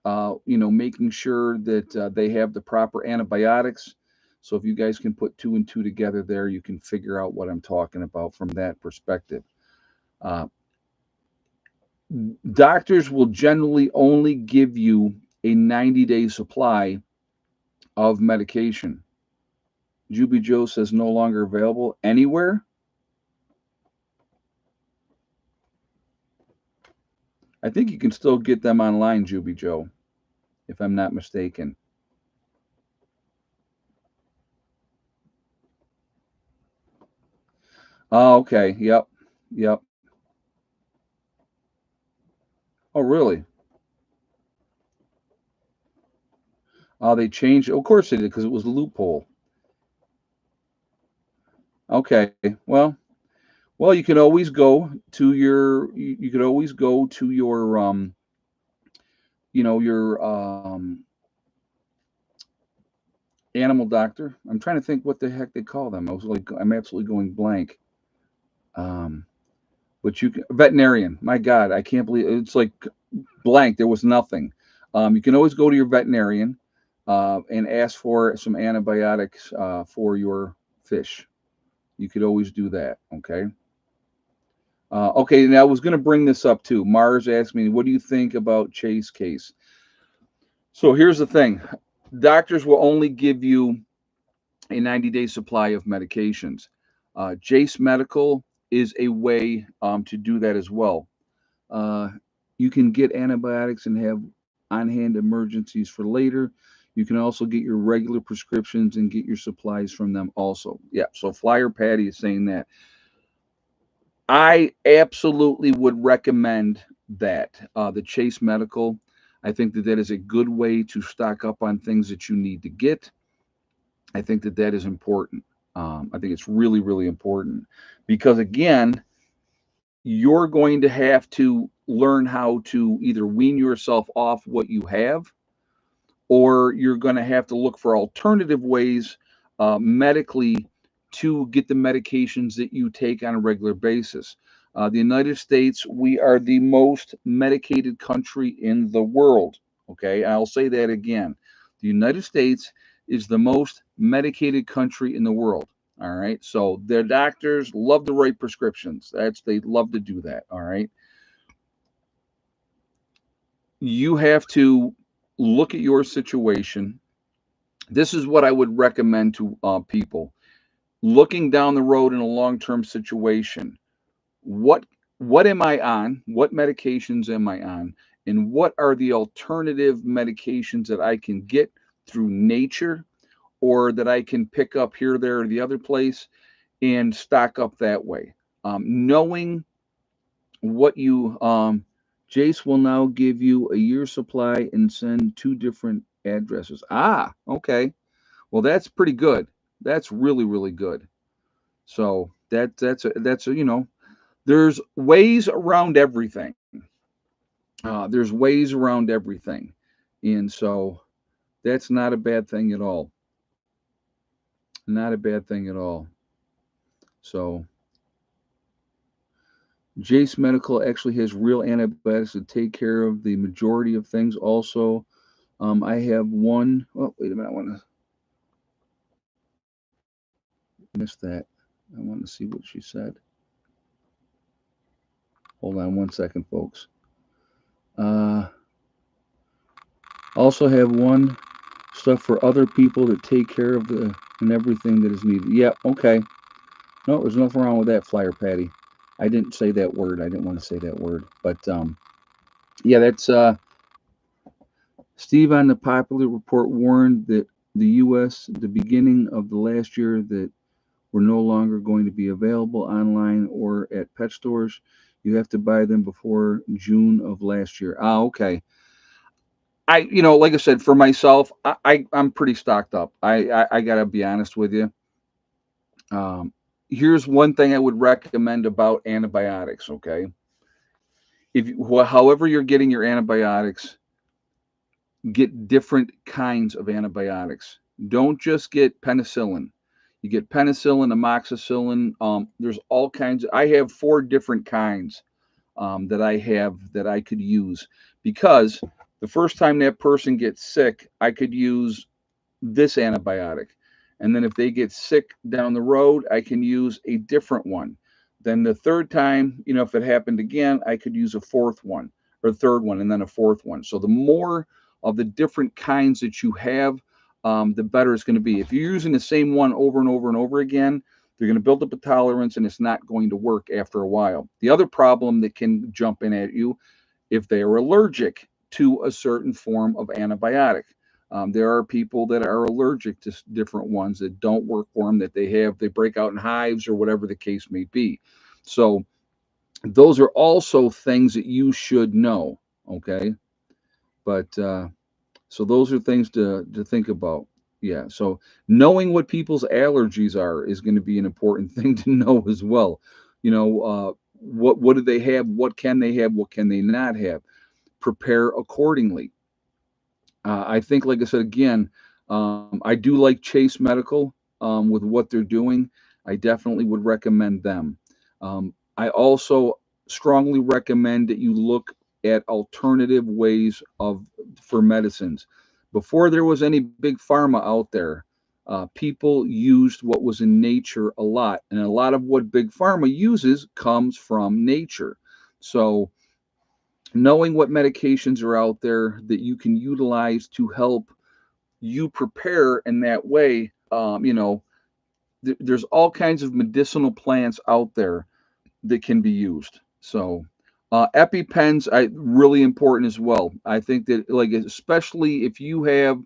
making sure that they have the proper antibiotics. So if you guys can put two and two together there, you can figure out what I'm talking about from that perspective. Uh, Doctors will generally only give you a 90-day supply of medication. Juby Joe says no longer available anywhere. I think you can still get them online, Juby Joe, if I'm not mistaken. Oh, okay. Yep. Yep. Oh, really? Oh, they changed. Of course they did because it was a loophole. Okay. Well, you can always go to you could always go to your your animal doctor. I'm trying to think what the heck they call them. I'm absolutely going blank. Um, but you can, veterinarian. My God, I can't believe it's like blank. There was nothing. You can always go to your veterinarian and ask for some antibiotics for your fish. You could always do that. Okay. Okay. Now I was going to bring this up too. Mars asked me, "What do you think about Chase case?" So here's the thing: doctors will only give you a 90-day supply of medications. Jace Medical is a way to do that as well. Uh, you can get antibiotics and have on hand emergencies for later. You can also get your regular prescriptions and get your supplies from them also. Yeah, so Flyer Patty is saying that. I absolutely would recommend that. The Chase Medical, I think that that is a good way to stock up on things that you need to get. I think that that is important. I think it's really, really important because, again, you're going to have to learn how to either wean yourself off what you have, or you're going to have to look for alternative ways medically to get the medications that you take on a regular basis. The United States, we are the most medicated country in the world. Okay, I'll say that again. The United States is the most medicated country in the world. All right, so their doctors love to write prescriptions. They love to do that. All right, you have to look at your situation. This is what I would recommend to people looking down the road in a long-term situation. What what am I on? What medications am I on? And what are the alternative medications that I can get through nature or that I can pick up here, there, or the other place and stock up that way? Knowing what you Jace will now give you a year's supply and send two different addresses. Ah, okay. Well, that's pretty good. That's really, really good. So there's ways around everything. There's ways around everything, and so that's not a bad thing at all. Not a bad thing at all. So Jace Medical actually has real antibiotics to take care of the majority of things. Also, I have one. Oh, wait a minute. I want to miss that. I want to see what she said. Hold on one second, folks. Uh, also have one stuff for other people to take care of the and everything that is needed. Yep. Okay. No, there's nothing wrong with that, Flyer Patty. I didn't say that word. I didn't want to say that word, but yeah, that's Steve on the popular report warned that the U.S. the beginning of the last year that were no longer going to be available online or at pet stores. You have to buy them before June of last year. Ah, okay. Like I said, for myself, I'm pretty stocked up. I gotta be honest with you. Um, Here's one thing I would recommend about antibiotics. Okay, however you're getting your antibiotics, get different kinds of antibiotics. Don't just get penicillin. You get penicillin, amoxicillin. There's all kinds. I have four different kinds that I have that I could use because the first time that person gets sick, I could use this antibiotic. And then if they get sick down the road, I can use a different one. Then the third time, if it happened again, I could use a fourth one or third one and then a fourth one. So the more of the different kinds that you have, the better it's going to be. If you're using the same one over and over and over again, they're going to build up a tolerance and it's not going to work after a while. The other problem that can jump in at you if they are allergic to a certain form of antibiotic. There are people that are allergic to different ones that don't work for them, that they break out in hives or whatever the case may be. So those are also things that you should know. Okay. But so those are things to think about. Yeah. So knowing what people's allergies are is going to be an important thing to know as well. What do they have? What can they have? What can they not have? Prepare accordingly. I think, like I said again, I do like Chase Medical with what they're doing. I definitely would recommend them. I also strongly recommend that you look at alternative ways of for medicines. Before there was any big pharma out there, people used what was in nature a lot, and a lot of what big pharma uses comes from nature. So knowing what medications are out there that you can utilize to help you prepare in that way. There's all kinds of medicinal plants out there that can be used. So, EpiPens, really important as well. I think that, like, especially if you have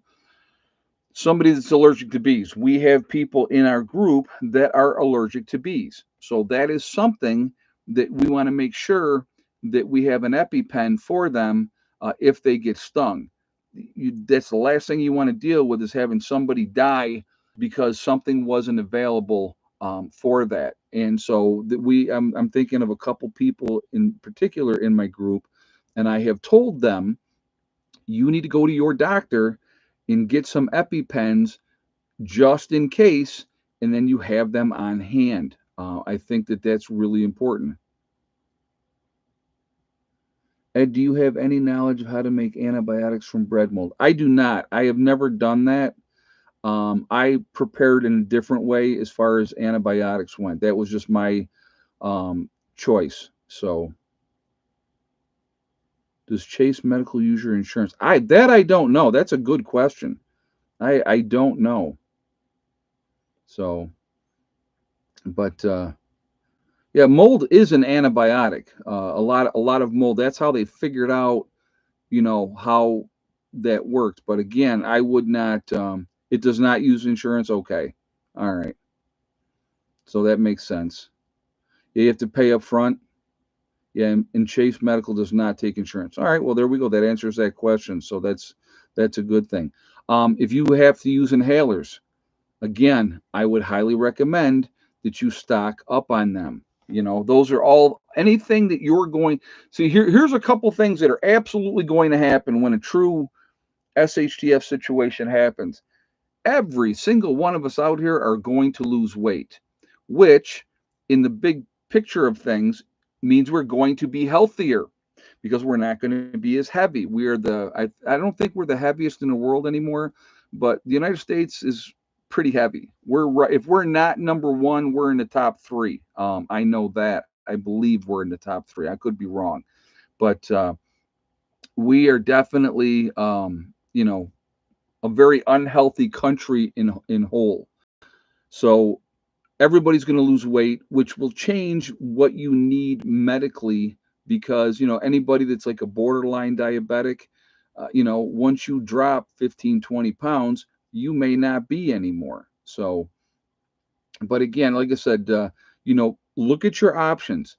somebody that's allergic to bees. We have people in our group that are allergic to bees. So that is something that we want to make sure that we have an EpiPen for them if they get stung. That's the last thing you want to deal with is having somebody die because something wasn't available for that. And so that I'm thinking of a couple people in particular in my group, and I have told them you need to go to your doctor and get some EpiPens just in case, and then you have them on hand. I think that that's really important. Ed, do you have any knowledge of how to make antibiotics from bread mold? I do not. I have never done that. I prepared in a different way as far as antibiotics went. That was just my choice. So, does Chase Medical use your insurance? I don't know. That's a good question. I don't know. So, but yeah, mold is an antibiotic. A lot of mold. That's how they figured out, how that worked. But again, I would not. It does not use insurance. Okay, all right. So that makes sense. Yeah, you have to pay up front. Yeah, and Chase Medical does not take insurance. All right. Well, there we go. That answers that question. So that's a good thing. If you have to use inhalers, again, I would highly recommend that you stock up on them. Those are all anything that you're going. See, here's a couple things that are absolutely going to happen when a true SHTF situation happens. Every single one of us out here are going to lose weight, which in the big picture of things means we're going to be healthier because we're not going to be as heavy. I don't think we're the heaviest in the world anymore, but the United States is pretty heavy. We're right. If we're not number one, we're in the top three. I know that. I believe we're in the top three. I could be wrong, but we are definitely, a very unhealthy country in whole. So everybody's going to lose weight, which will change what you need medically because, anybody that's like a borderline diabetic, once you drop 15, 20 pounds, you may not be anymore. So, but again, like I said, look at your options.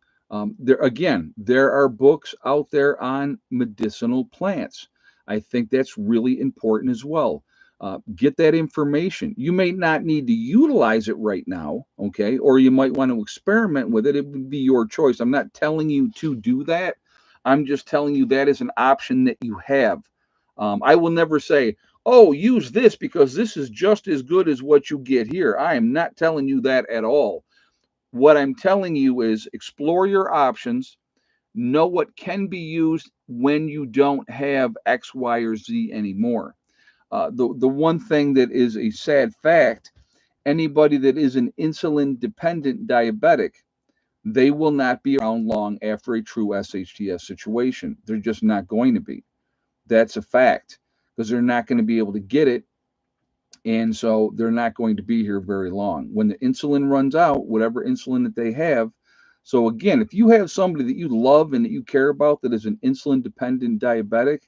There are books out there on medicinal plants. I think that's really important as well. Get that information. You may not need to utilize it right now, okay? Or you might want to experiment with it. It would be your choice. I'm not telling you to do that. I'm just telling you that is an option that you have. I will never say, oh, use this because this is just as good as what you get here. I am not telling you that at all. What I'm telling you is explore your options, know what can be used when you don't have X, Y, or Z anymore. The one thing that is a sad fact Anybody that is an insulin dependent diabetic, they will not be around long after a true SHTF situation. They're just not going to be. That's a fact because they're not going to be able to get it. And so they're not going to be here very long. When the insulin runs out, whatever insulin that they have. So, again, if you have somebody that you love and that you care about that is an insulin dependent diabetic,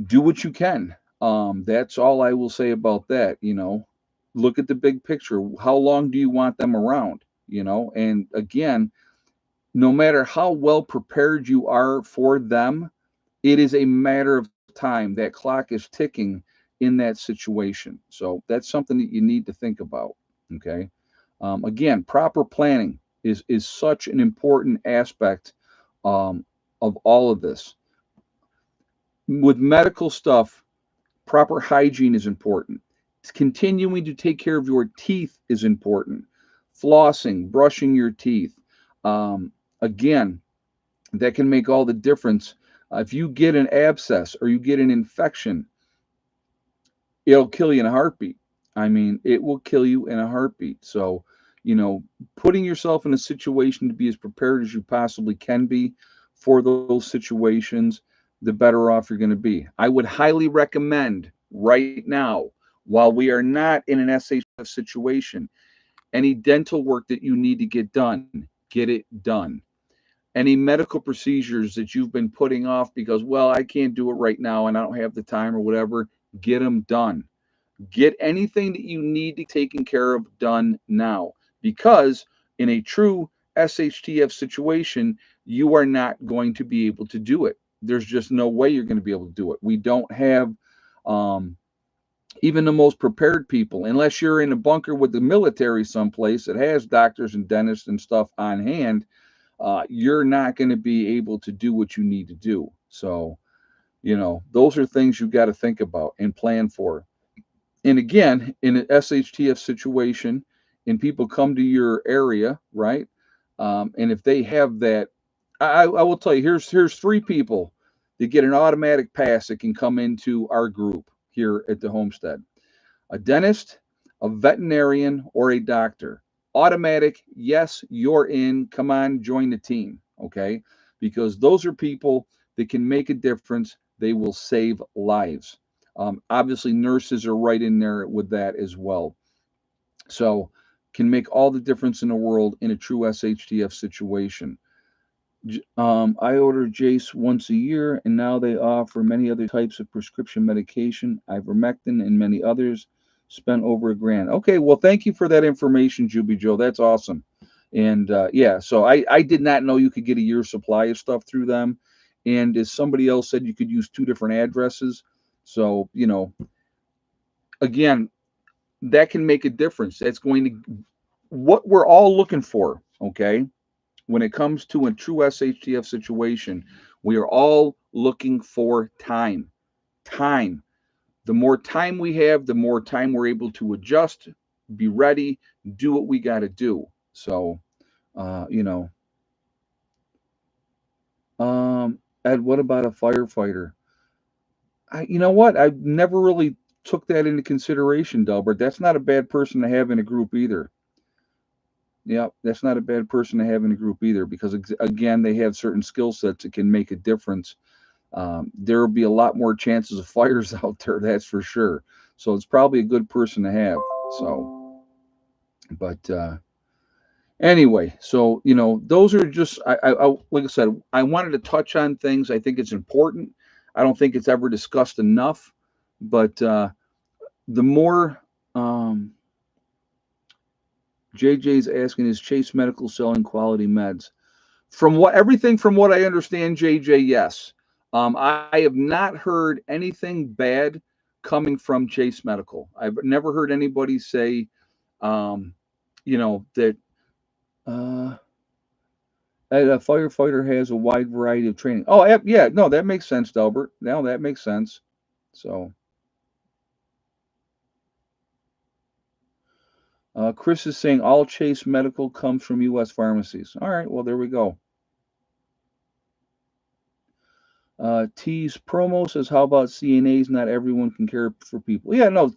do what you can. That's all I will say about that. Look at the big picture. How long do you want them around? And again, no matter how well prepared you are for them, it is a matter of time. That clock is ticking in that situation. So that's something that you need to think about. Okay. Again, proper planning is such an important aspect um, of all of this. With medical stuff, proper hygiene is important. Continuing to take care of your teeth is important. Flossing, brushing your teeth. Again, that can make all the difference. If you get an abscess or you get an infection, it'll kill you in a heartbeat. I mean, it will kill you in a heartbeat. So, you know, putting yourself in a situation to be as prepared as you possibly can be for those situations, the better off you're going to be. I would highly recommend right now, while we are not in an SHF situation, any dental work that you need to get it done. Any medical procedures that you've been putting off because, well, I can't do it right now and I don't have the time or whatever, get them done. Get anything that you need to taken care of done now, because in a true SHTF situation, you are not going to be able to do it. There's just no way you're going to be able to do it. We don't have um, even the most prepared people, unless you're in a bunker with the military someplace that has doctors and dentists and stuff on hand, you're not going to be able to do what you need to do. So, those are things you got to think about and plan for. And again, in an SHTF situation, and people come to your area, right? And if they have that, I will tell you, here's three people that get an automatic pass that can come into our group here at the homestead: a dentist, a veterinarian, or a doctor. Automatic, yes, you're in. Come on, join the team, okay? Because those are people that can make a difference. They will save lives. Obviously, nurses are right in there with that as well. So, can make all the difference in the world in a true SHTF situation. I order Jace once a year, and now they offer many other types of prescription medication, ivermectin, and many others. Spent over $1,000. Okay, well, thank you for that information, Juby Joe. That's awesome. And yeah, so I did not know you could get a year's supply of stuff through them. And as somebody else said, you could use two different addresses. So, again, that can make a difference. That's going to, what we're all looking for, okay? When it comes to a true SHTF situation, we are all looking for time. Time. The more time we have, the more time we're able to adjust, be ready, do what we got to do. So, uh, you know, Ed, what about a firefighter? You know what? I never really took that into consideration, Delbert. That's not a bad person to have in a group either. Yeah, that's not a bad person to have in a group either, because again, they have certain skill sets that can make a difference. There will be a lot more chances of fires out there, that's for sure. So it's probably a good person to have. So, but anyway, so those are just like I said, I wanted to touch on things. I think it's important. I don't think it's ever discussed enough, but the more JJ's asking, is Chase Medical selling quality meds? From what I understand, JJ, yes. I have not heard anything bad coming from Chase Medical. I've never heard anybody say, um, that uh, a firefighter has a wide variety of training. Oh, yeah, no, that makes sense, Delbert. Now that makes sense. So, Chris is saying all Chase Medical comes from U.S. pharmacies. All right, well, there we go. T's promo says, "How about CNAs? Not everyone can care for people." Yeah, no,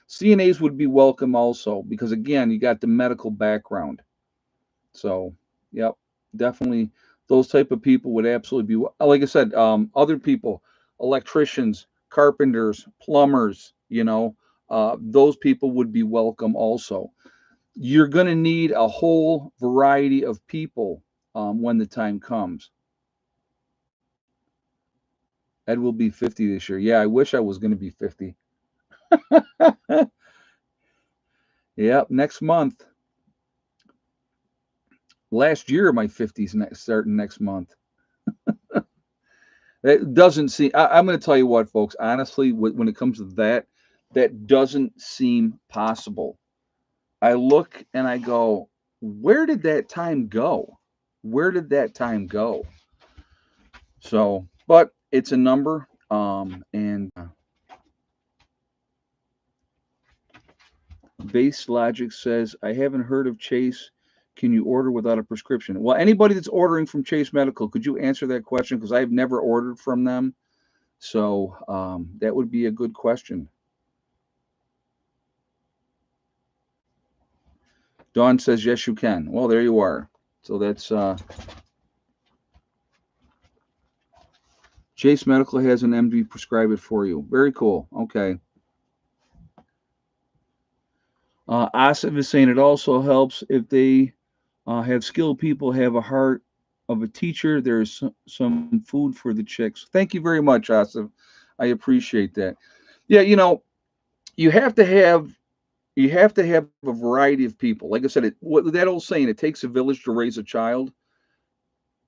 CNAs would be welcome also because again, you got the medical background. So, yep, definitely those type of people would absolutely be like I said. Other people, electricians, carpenters, plumbers, those people would be welcome also. You're going to need a whole variety of people when the time comes. Ed will be 50 this year. Yeah, I wish I was going to be 50. Yep, next month. Last year, my 50s starting next month. It doesn't seem. I'm going to tell you what, folks. Honestly, when it comes to that, that doesn't seem possible. I look and I go, where did that time go? Where did that time go? So, but it's a number. And Base Logic says, I haven't heard of Chase. Can you order without a prescription? Well, anybody that's ordering from Chase Medical, could you answer that question? Because I've never ordered from them. So that would be a good question. Dawn says, yes, you can. Well, there you are. So that's Chase Medical has an MD prescribe it for you. Very cool. Okay. Asif is saying it also helps if they have skilled people, have a heart of a teacher. There's some food for the chicks. Thank you very much, Asif. I appreciate that. Yeah, you have to have a variety of people. Like I said, what that old saying, it takes a village to raise a child.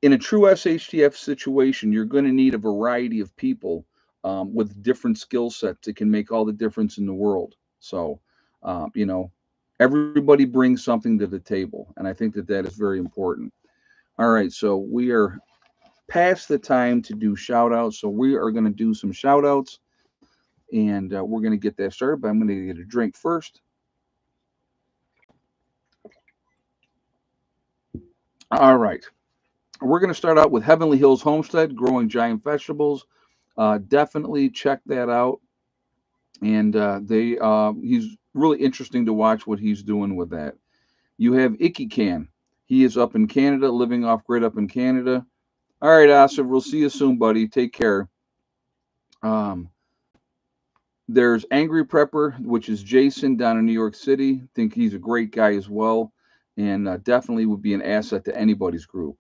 In a true SHTF situation, you're going to need a variety of people with different skill sets that can make all the difference in the world. So, everybody brings something to the table, and I think that that is very important. All right, so we are past the time to do shout outs. So we are going to do some shout outs, and we're going to get that started, but I'm going to get a drink first. All right. We're going to start out with Heavenly Hills Homestead, growing giant vegetables. Definitely check that out. And he's really interesting to watch what he's doing with that. You have Icky Can. He is up in Canada, living off grid up in Canada. All right, Asif, we'll see you soon, buddy. Take care. Um, there's Angry Prepper, which is Jason down in New York City. Think he's a great guy as well, and definitely would be an asset to anybody's group.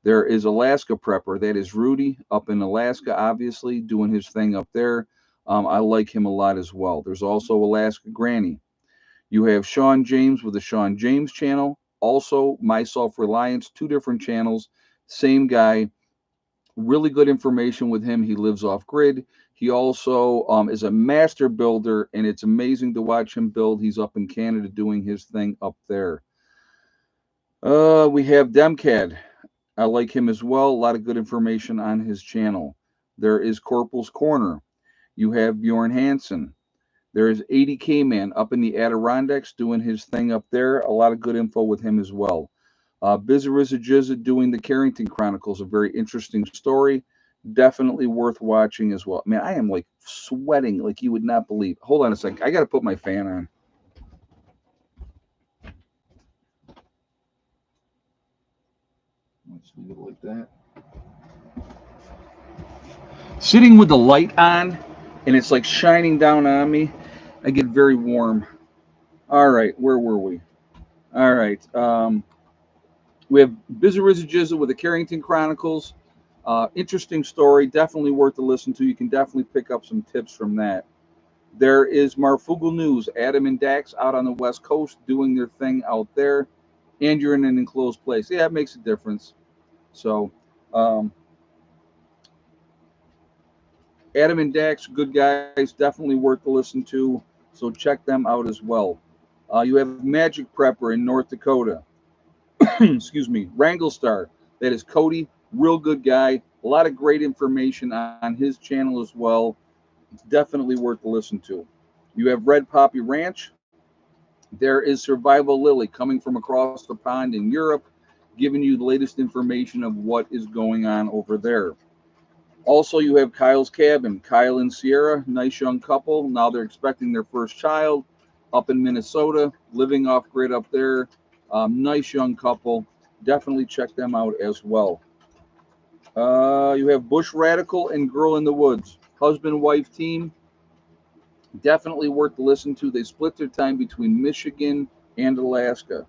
There is Alaska Prepper. That is Rudy up in Alaska, obviously, doing his thing up there. I like him a lot as well. There's also Alaska Granny. You have Sean James with the Sean James channel. Also, My Self Reliance, two different channels. Same guy. Really good information with him. He lives off grid. He also is a master builder, and it's amazing to watch him build. He's up in Canada doing his thing up there. We have Demcad. I like him as well. A lot of good information on his channel. There is Corporal's Corner. You have Bjorn Hansen. There is 80K Man up in the Adirondacks doing his thing up there. A lot of good info with him as well. Bizarizza Jizza doing the Carrington Chronicles, a very interesting story. Definitely worth watching as well. Man, I am like sweating like you would not believe. Hold on a second. I got to put my fan on. Let's leave it like that. Sitting with the light on and it's like shining down on me, I get very warm. All right, where were we? All right. We have Bizarizza Jizza with the Carrington Chronicles. Interesting story, definitely worth to listen to. You can definitely pick up some tips from that. There is Marfugal News, Adam and Dax out on the West Coast doing their thing out there, and you're in an enclosed place. Yeah, it makes a difference. So, um, Adam and Dax, good guys, definitely worth to listen to. So check them out as well. You have Magic Prepper in North Dakota. Excuse me, Wrangle Star. That is Cody, real good guy. A lot of great information on his channel as well. It's definitely worth to listen to. You have Red Poppy Ranch. There is Survival Lily coming from across the pond in Europe, giving you the latest information of what is going on over there. Also, you have Kyle's Cabin. Kyle and Sierra, nice young couple. Now they're expecting their first child up in Minnesota, living off grid up there. Nice young couple. Definitely check them out as well. You have Bush Radical and Girl in the Woods. Husband wife team. Definitely worth to listen to. They split their time between Michigan and Alaska.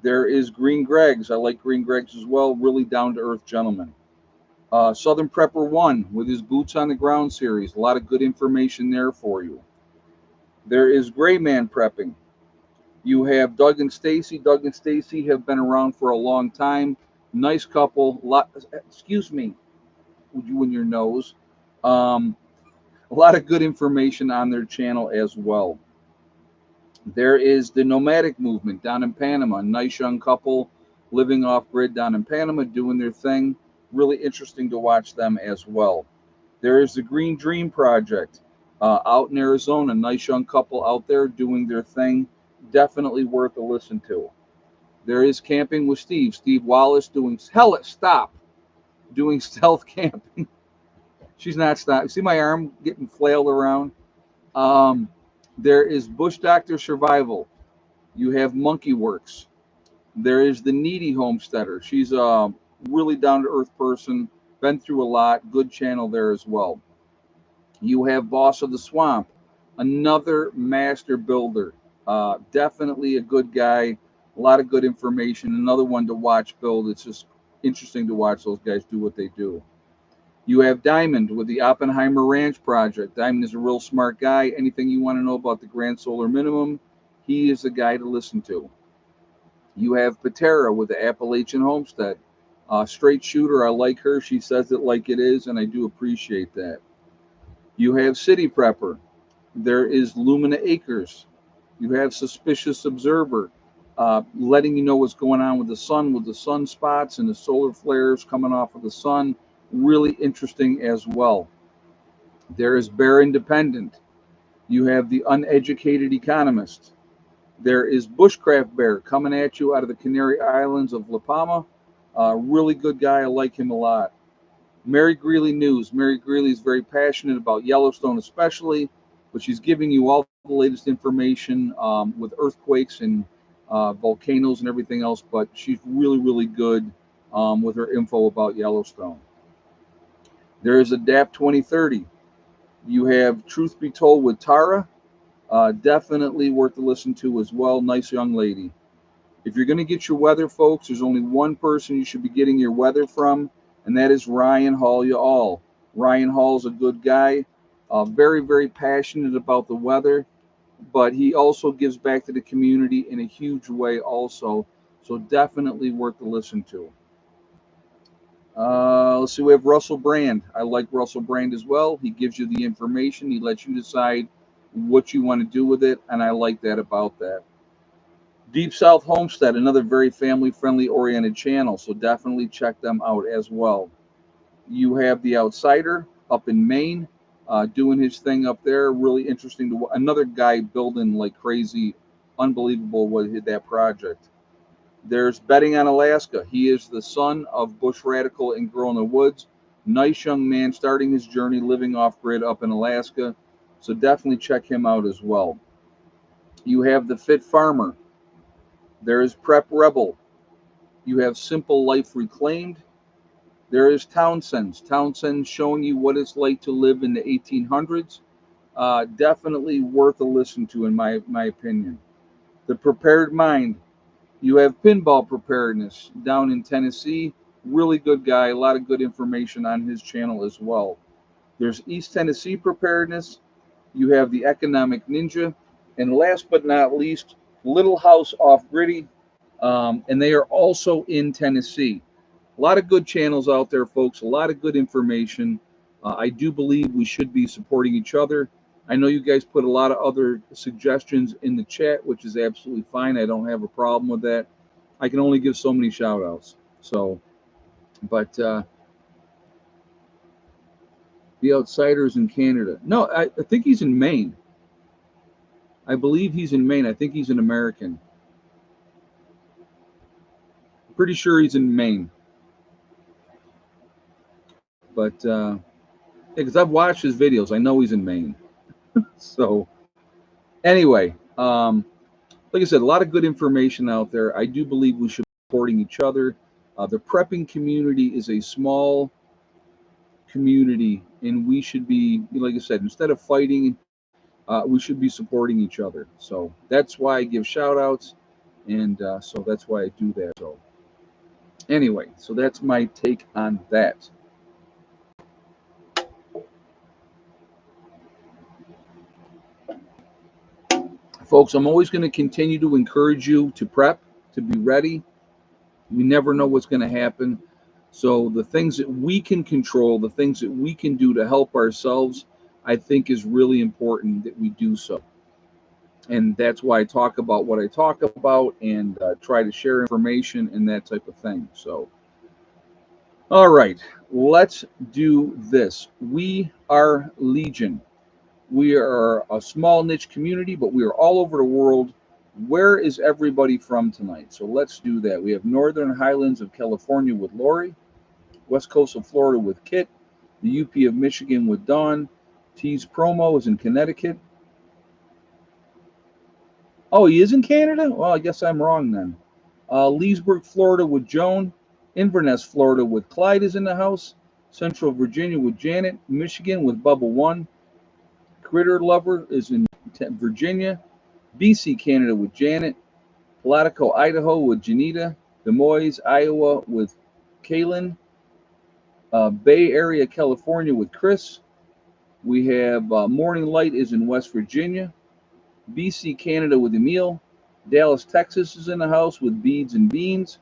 There is Green Greg's. I like Green Greg's as well. Really down to earth gentleman. Southern Prepper 1 with his Boots on the Ground series. A lot of good information there for you. There is Gray Man Prepping. You have Doug and Stacy. Doug and Stacy have been around for a long time. Nice couple. Excuse me, would you in your nose? Um, a lot of good information on their channel as well. There is the Nomadic Movement down in Panama. Nice young couple living off grid down in Panama, doing their thing. Really interesting to watch them as well. There is the Green Dream Project out in Arizona. Nice young couple out there doing their thing. Definitely worth a listen to. There is Camping with Steve. Steve Wallace doing stop doing stealth camping. She's not stopping. See my arm getting flailed around. Um, there is Bush Doctor Survival. You have Monkey Works. There is the Needy Homesteader. She's a really down to earth person. Been through a lot. Good channel there as well. You have Boss of the Swamp, another master builder. Definitely a good guy. A lot of good information. Another one to watch build. It's just interesting to watch those guys do what they do. You have Diamond with the Oppenheimer Ranch project. Diamond is a real smart guy. Anything you want to know about the Grand Solar Minimum, he is the guy to listen to. You have Patera with the Appalachian Homestead. Straight shooter. I like her. She says it like it is, and I do appreciate that. You have City Prepper. There is Lumina Acres. You have Suspicious Observer, letting you know what's going on with the sunspots and the solar flares coming off of the sun. Really interesting as well. There is Bear Independent. You have the Uneducated Economist. There is Bushcraft Bear coming at you out of the Canary Islands of La Palma. Really good guy. I like him a lot. Mary Greeley News. Mary Greeley is very passionate about Yellowstone, especially, but she's giving you all the latest information with earthquakes and volcanoes and everything else. But she's really, really good with her info about Yellowstone. There is Adapt 2030. You have Truth Be Told with Tara. Definitely worth to listen to as well. Nice young lady. If you're going to get your weather, folks, there's only one person you should be getting your weather from, and that is Ryan Hall. You all. Ryan Hall's a good guy, very, very passionate about the weather, but he also gives back to the community in a huge way also. So definitely worth to listen to. Let's see, we have Russell Brand. I like Russell Brand as well. He gives you the information. He lets you decide what you want to do with it, and I like that about that. Deep South Homestead, another very family-friendly oriented channel, so definitely check them out as well. You have The Outsider up in Maine, doing his thing up there. Really interesting to another guy building like crazy, unbelievable what hit that project. There's Betting on Alaska. He is the son of Bush Radical and Girl in the Woods. Nice young man starting his journey living off grid up in Alaska, so definitely check him out as well. You have The Fit Farmer. There is Prep Rebel. You have Simple Life Reclaimed. There is Townsend's. Townsend's showing you what it's like to live in the 1800s. Definitely worth a listen to, in my opinion. The Prepared Mind. You have Pinball Preparedness down in Tennessee. Really good guy. A lot of good information on his channel as well. There's East Tennessee Preparedness. You have the Economic Ninja. And last but not least, Little House Off Gritty. And they are also in Tennessee. A lot of good channels out there, folks. A lot of good information. I do believe we should be supporting each other. I know you guys put a lot of other suggestions in the chat, which is absolutely fine. I don't have a problem with that. I can only give so many shout outs. So, but The Outsiders in Canada. No, I think he's in Maine. I believe he's in Maine. I think he's an American. Pretty sure he's in Maine. But Because I've watched his videos. I know he's in Maine. So anyway, like I said, a lot of good information out there. I do believe we should be supporting each other. The prepping community is a small community, and we should be, like I said, instead of fighting, we should be supporting each other. So that's why I give shout outs, and so that's why I do that. So anyway, so that's my take on that. Folks, I'm always going to continue to encourage you to prep, to be ready. We never know what's going to happen. So the things that we can control, the things that we can do to help ourselves, I think is really important that we do so. And that's why I talk about what I talk about and try to share information and that type of thing. So, all right, let's do this. We are Legion. We are a small niche community, but we are all over the world. Where is everybody from tonight? So let's do that. We have Northern Highlands of California with Lori, West Coast of Florida with Kit, the UP of Michigan with Dawn, T's promo is in Connecticut. Oh, he is in Canada? Well, I guess I'm wrong then. Leesburg, Florida with Joan, Inverness, Florida with Clyde is in the house, Central Virginia with Janet, Michigan with Bubba One, Critter Lover is in Virginia, BC, Canada with Janet, Palatico, Idaho with Janita, Des Moines, Iowa with Kaylin, Bay Area, California with Chris. We have Morning Light is in West Virginia, BC, Canada with Emil, Dallas, Texas is in the house with Beads and Beans,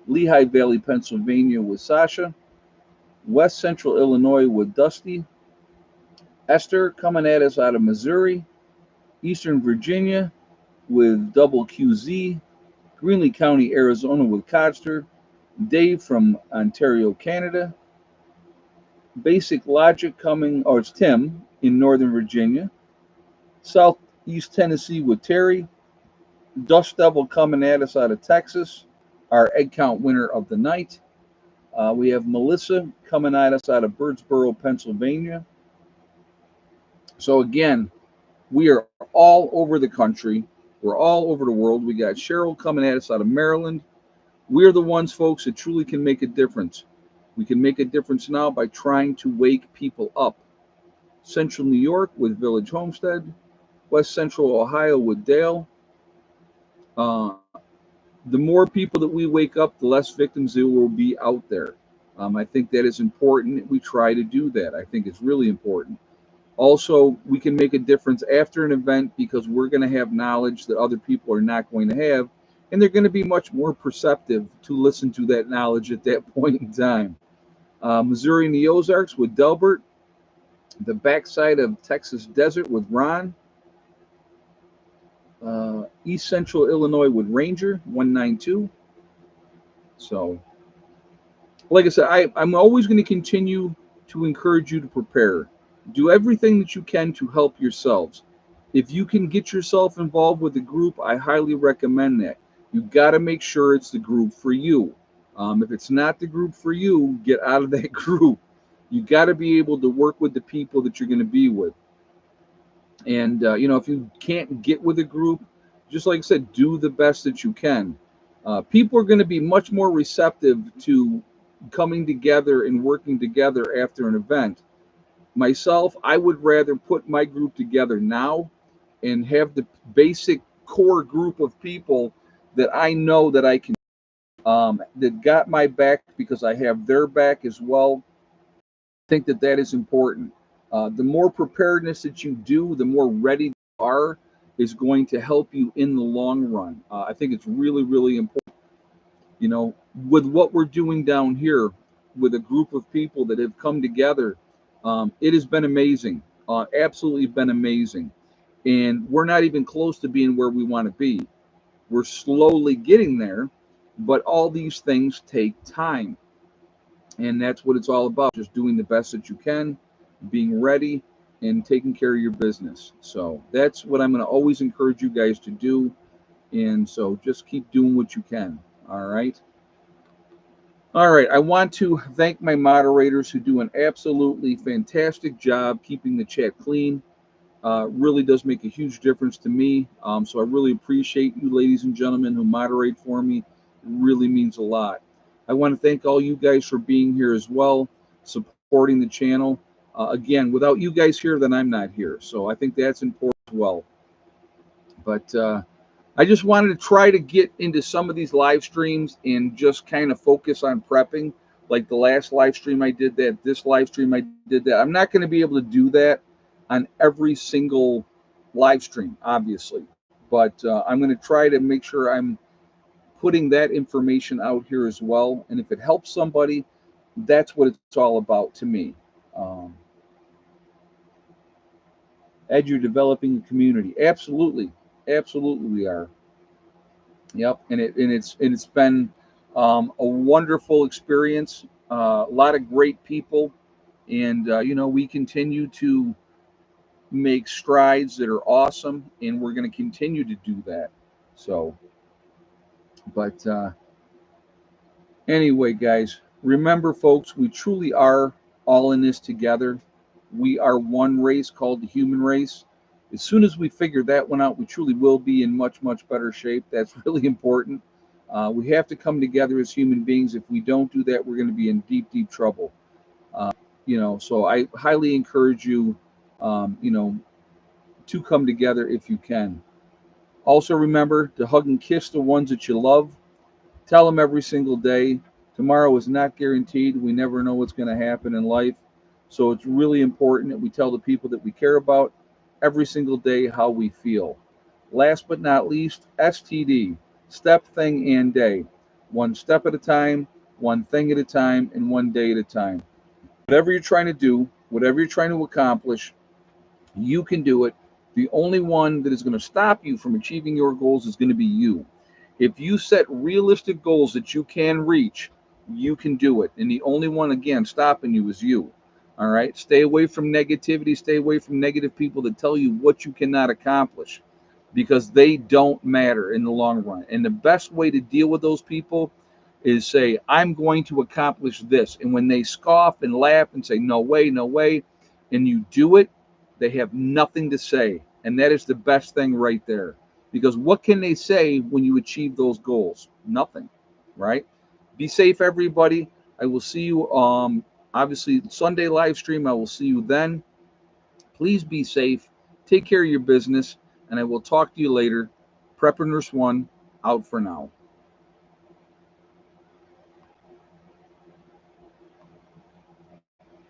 Lehigh Valley, Pennsylvania with Sasha, West Central Illinois with Dusty, Esther coming at us out of Missouri, Eastern Virginia with Double QZ, Greenlee County, Arizona with Codster, Dave from Ontario, Canada, Basic Logic coming, or it's Tim in Northern Virginia, Southeast Tennessee with Terry, Dust Devil coming at us out of Texas, our egg count winner of the night. We have Melissa coming at us out of Birdsboro, Pennsylvania. So again, we are all over the country. We're all over the world. We got Cheryl coming at us out of Maryland. We're the ones, folks, that truly can make a difference. We can make a difference now by trying to wake people up. Central New York with Village Homestead, West Central Ohio with Dale. Uh, the more people that we wake up, the less victims there will be out there. I think that is important that we try to do that. I think it's really important. Also, we can make a difference after an event because we're going to have knowledge that other people are not going to have, and they're going to be much more perceptive to listen to that knowledge at that point in time. Missouri and the Ozarks with Delbert, the backside of Texas Desert with Ron, East Central Illinois with Ranger 192. So, like I said, I'm always going to continue to encourage you to prepare. Do everything that you can to help yourselves. If you can get yourself involved with a group, I highly recommend that. You got to make sure it's the group for you. If it's not the group for you, get out of that group. You got to be able to work with the people that you're going to be with. And, if you can't get with a group, just like I said, do the best that you can. People are going to be much more receptive to coming together and working together after an event. Myself, I would rather put my group together now and have the basic core group of people that I know that I can, that got my back because I have their back as well. I think that that is important. The more preparedness that you do, the more ready you are, is going to help you in the long run. I think it's really, really important. With what we're doing down here with a group of people that have come together, it has been amazing. Absolutely been amazing. And we're not even close to being where we want to be. We're slowly getting there, but all these things take time. And that's what it's all about, just doing the best that you can, being ready, and taking care of your business. So that's what I'm going to always encourage you guys to do. And so just keep doing what you can. All right. All right, I want to thank my moderators who do an absolutely fantastic job keeping the chat clean. Really does make a huge difference to me. So I really appreciate you, ladies and gentlemen, who moderate for me. It really means a lot. I want to thank all you guys for being here as well, supporting the channel. Again, without you guys here, then I'm not here. So I think that's important as well. But I just wanted to try to get into some of these live streams and just kind of focus on prepping. Like the last live stream I did that, this live stream I did that. I'm not going to be able to do that on every single live stream, obviously. But I'm going to try to make sure I'm putting that information out here as well. And if it helps somebody, that's what it's all about to me. Um, as you're developing a community, absolutely, absolutely, we are. Yep, and it's been a wonderful experience. A lot of great people, and we continue to make strides that are awesome, and we're going to continue to do that. So, but anyway, guys, remember, folks, we truly are all in this together. We are one race called the human race. As soon as we figure that one out, we truly will be in much, much better shape. That's really important. We have to come together as human beings. If we don't do that, we're going to be in deep, deep trouble. Uh, so I highly encourage you, um, you know, to come together if you can. Also, remember to hug and kiss the ones that you love. Tell them every single day. Tomorrow is not guaranteed. We never know what's going to happen in life. So it's really important that we tell the people that we care about every single day how we feel. Last but not least, STD, step, thing, and day. One step at a time, one thing at a time, and one day at a time. Whatever you're trying to do, whatever you're trying to accomplish, you can do it. The only one that is going to stop you from achieving your goals is going to be you. If you set realistic goals that you can reach, you can do it. And the only one, again, stopping you is you. All right. Stay away from negativity. Stay away from negative people that tell you what you cannot accomplish because they don't matter in the long run. And the best way to deal with those people is say, I'm going to accomplish this. And when they scoff and laugh and say, no way, no way, and you do it, they have nothing to say. And that is the best thing right there. Because what can they say when you achieve those goals? Nothing, right? Be safe, everybody. I will see you, obviously, Sunday live stream. I will see you then. Please be safe. Take care of your business. And I will talk to you later. Prepper Nurse 1 out for now.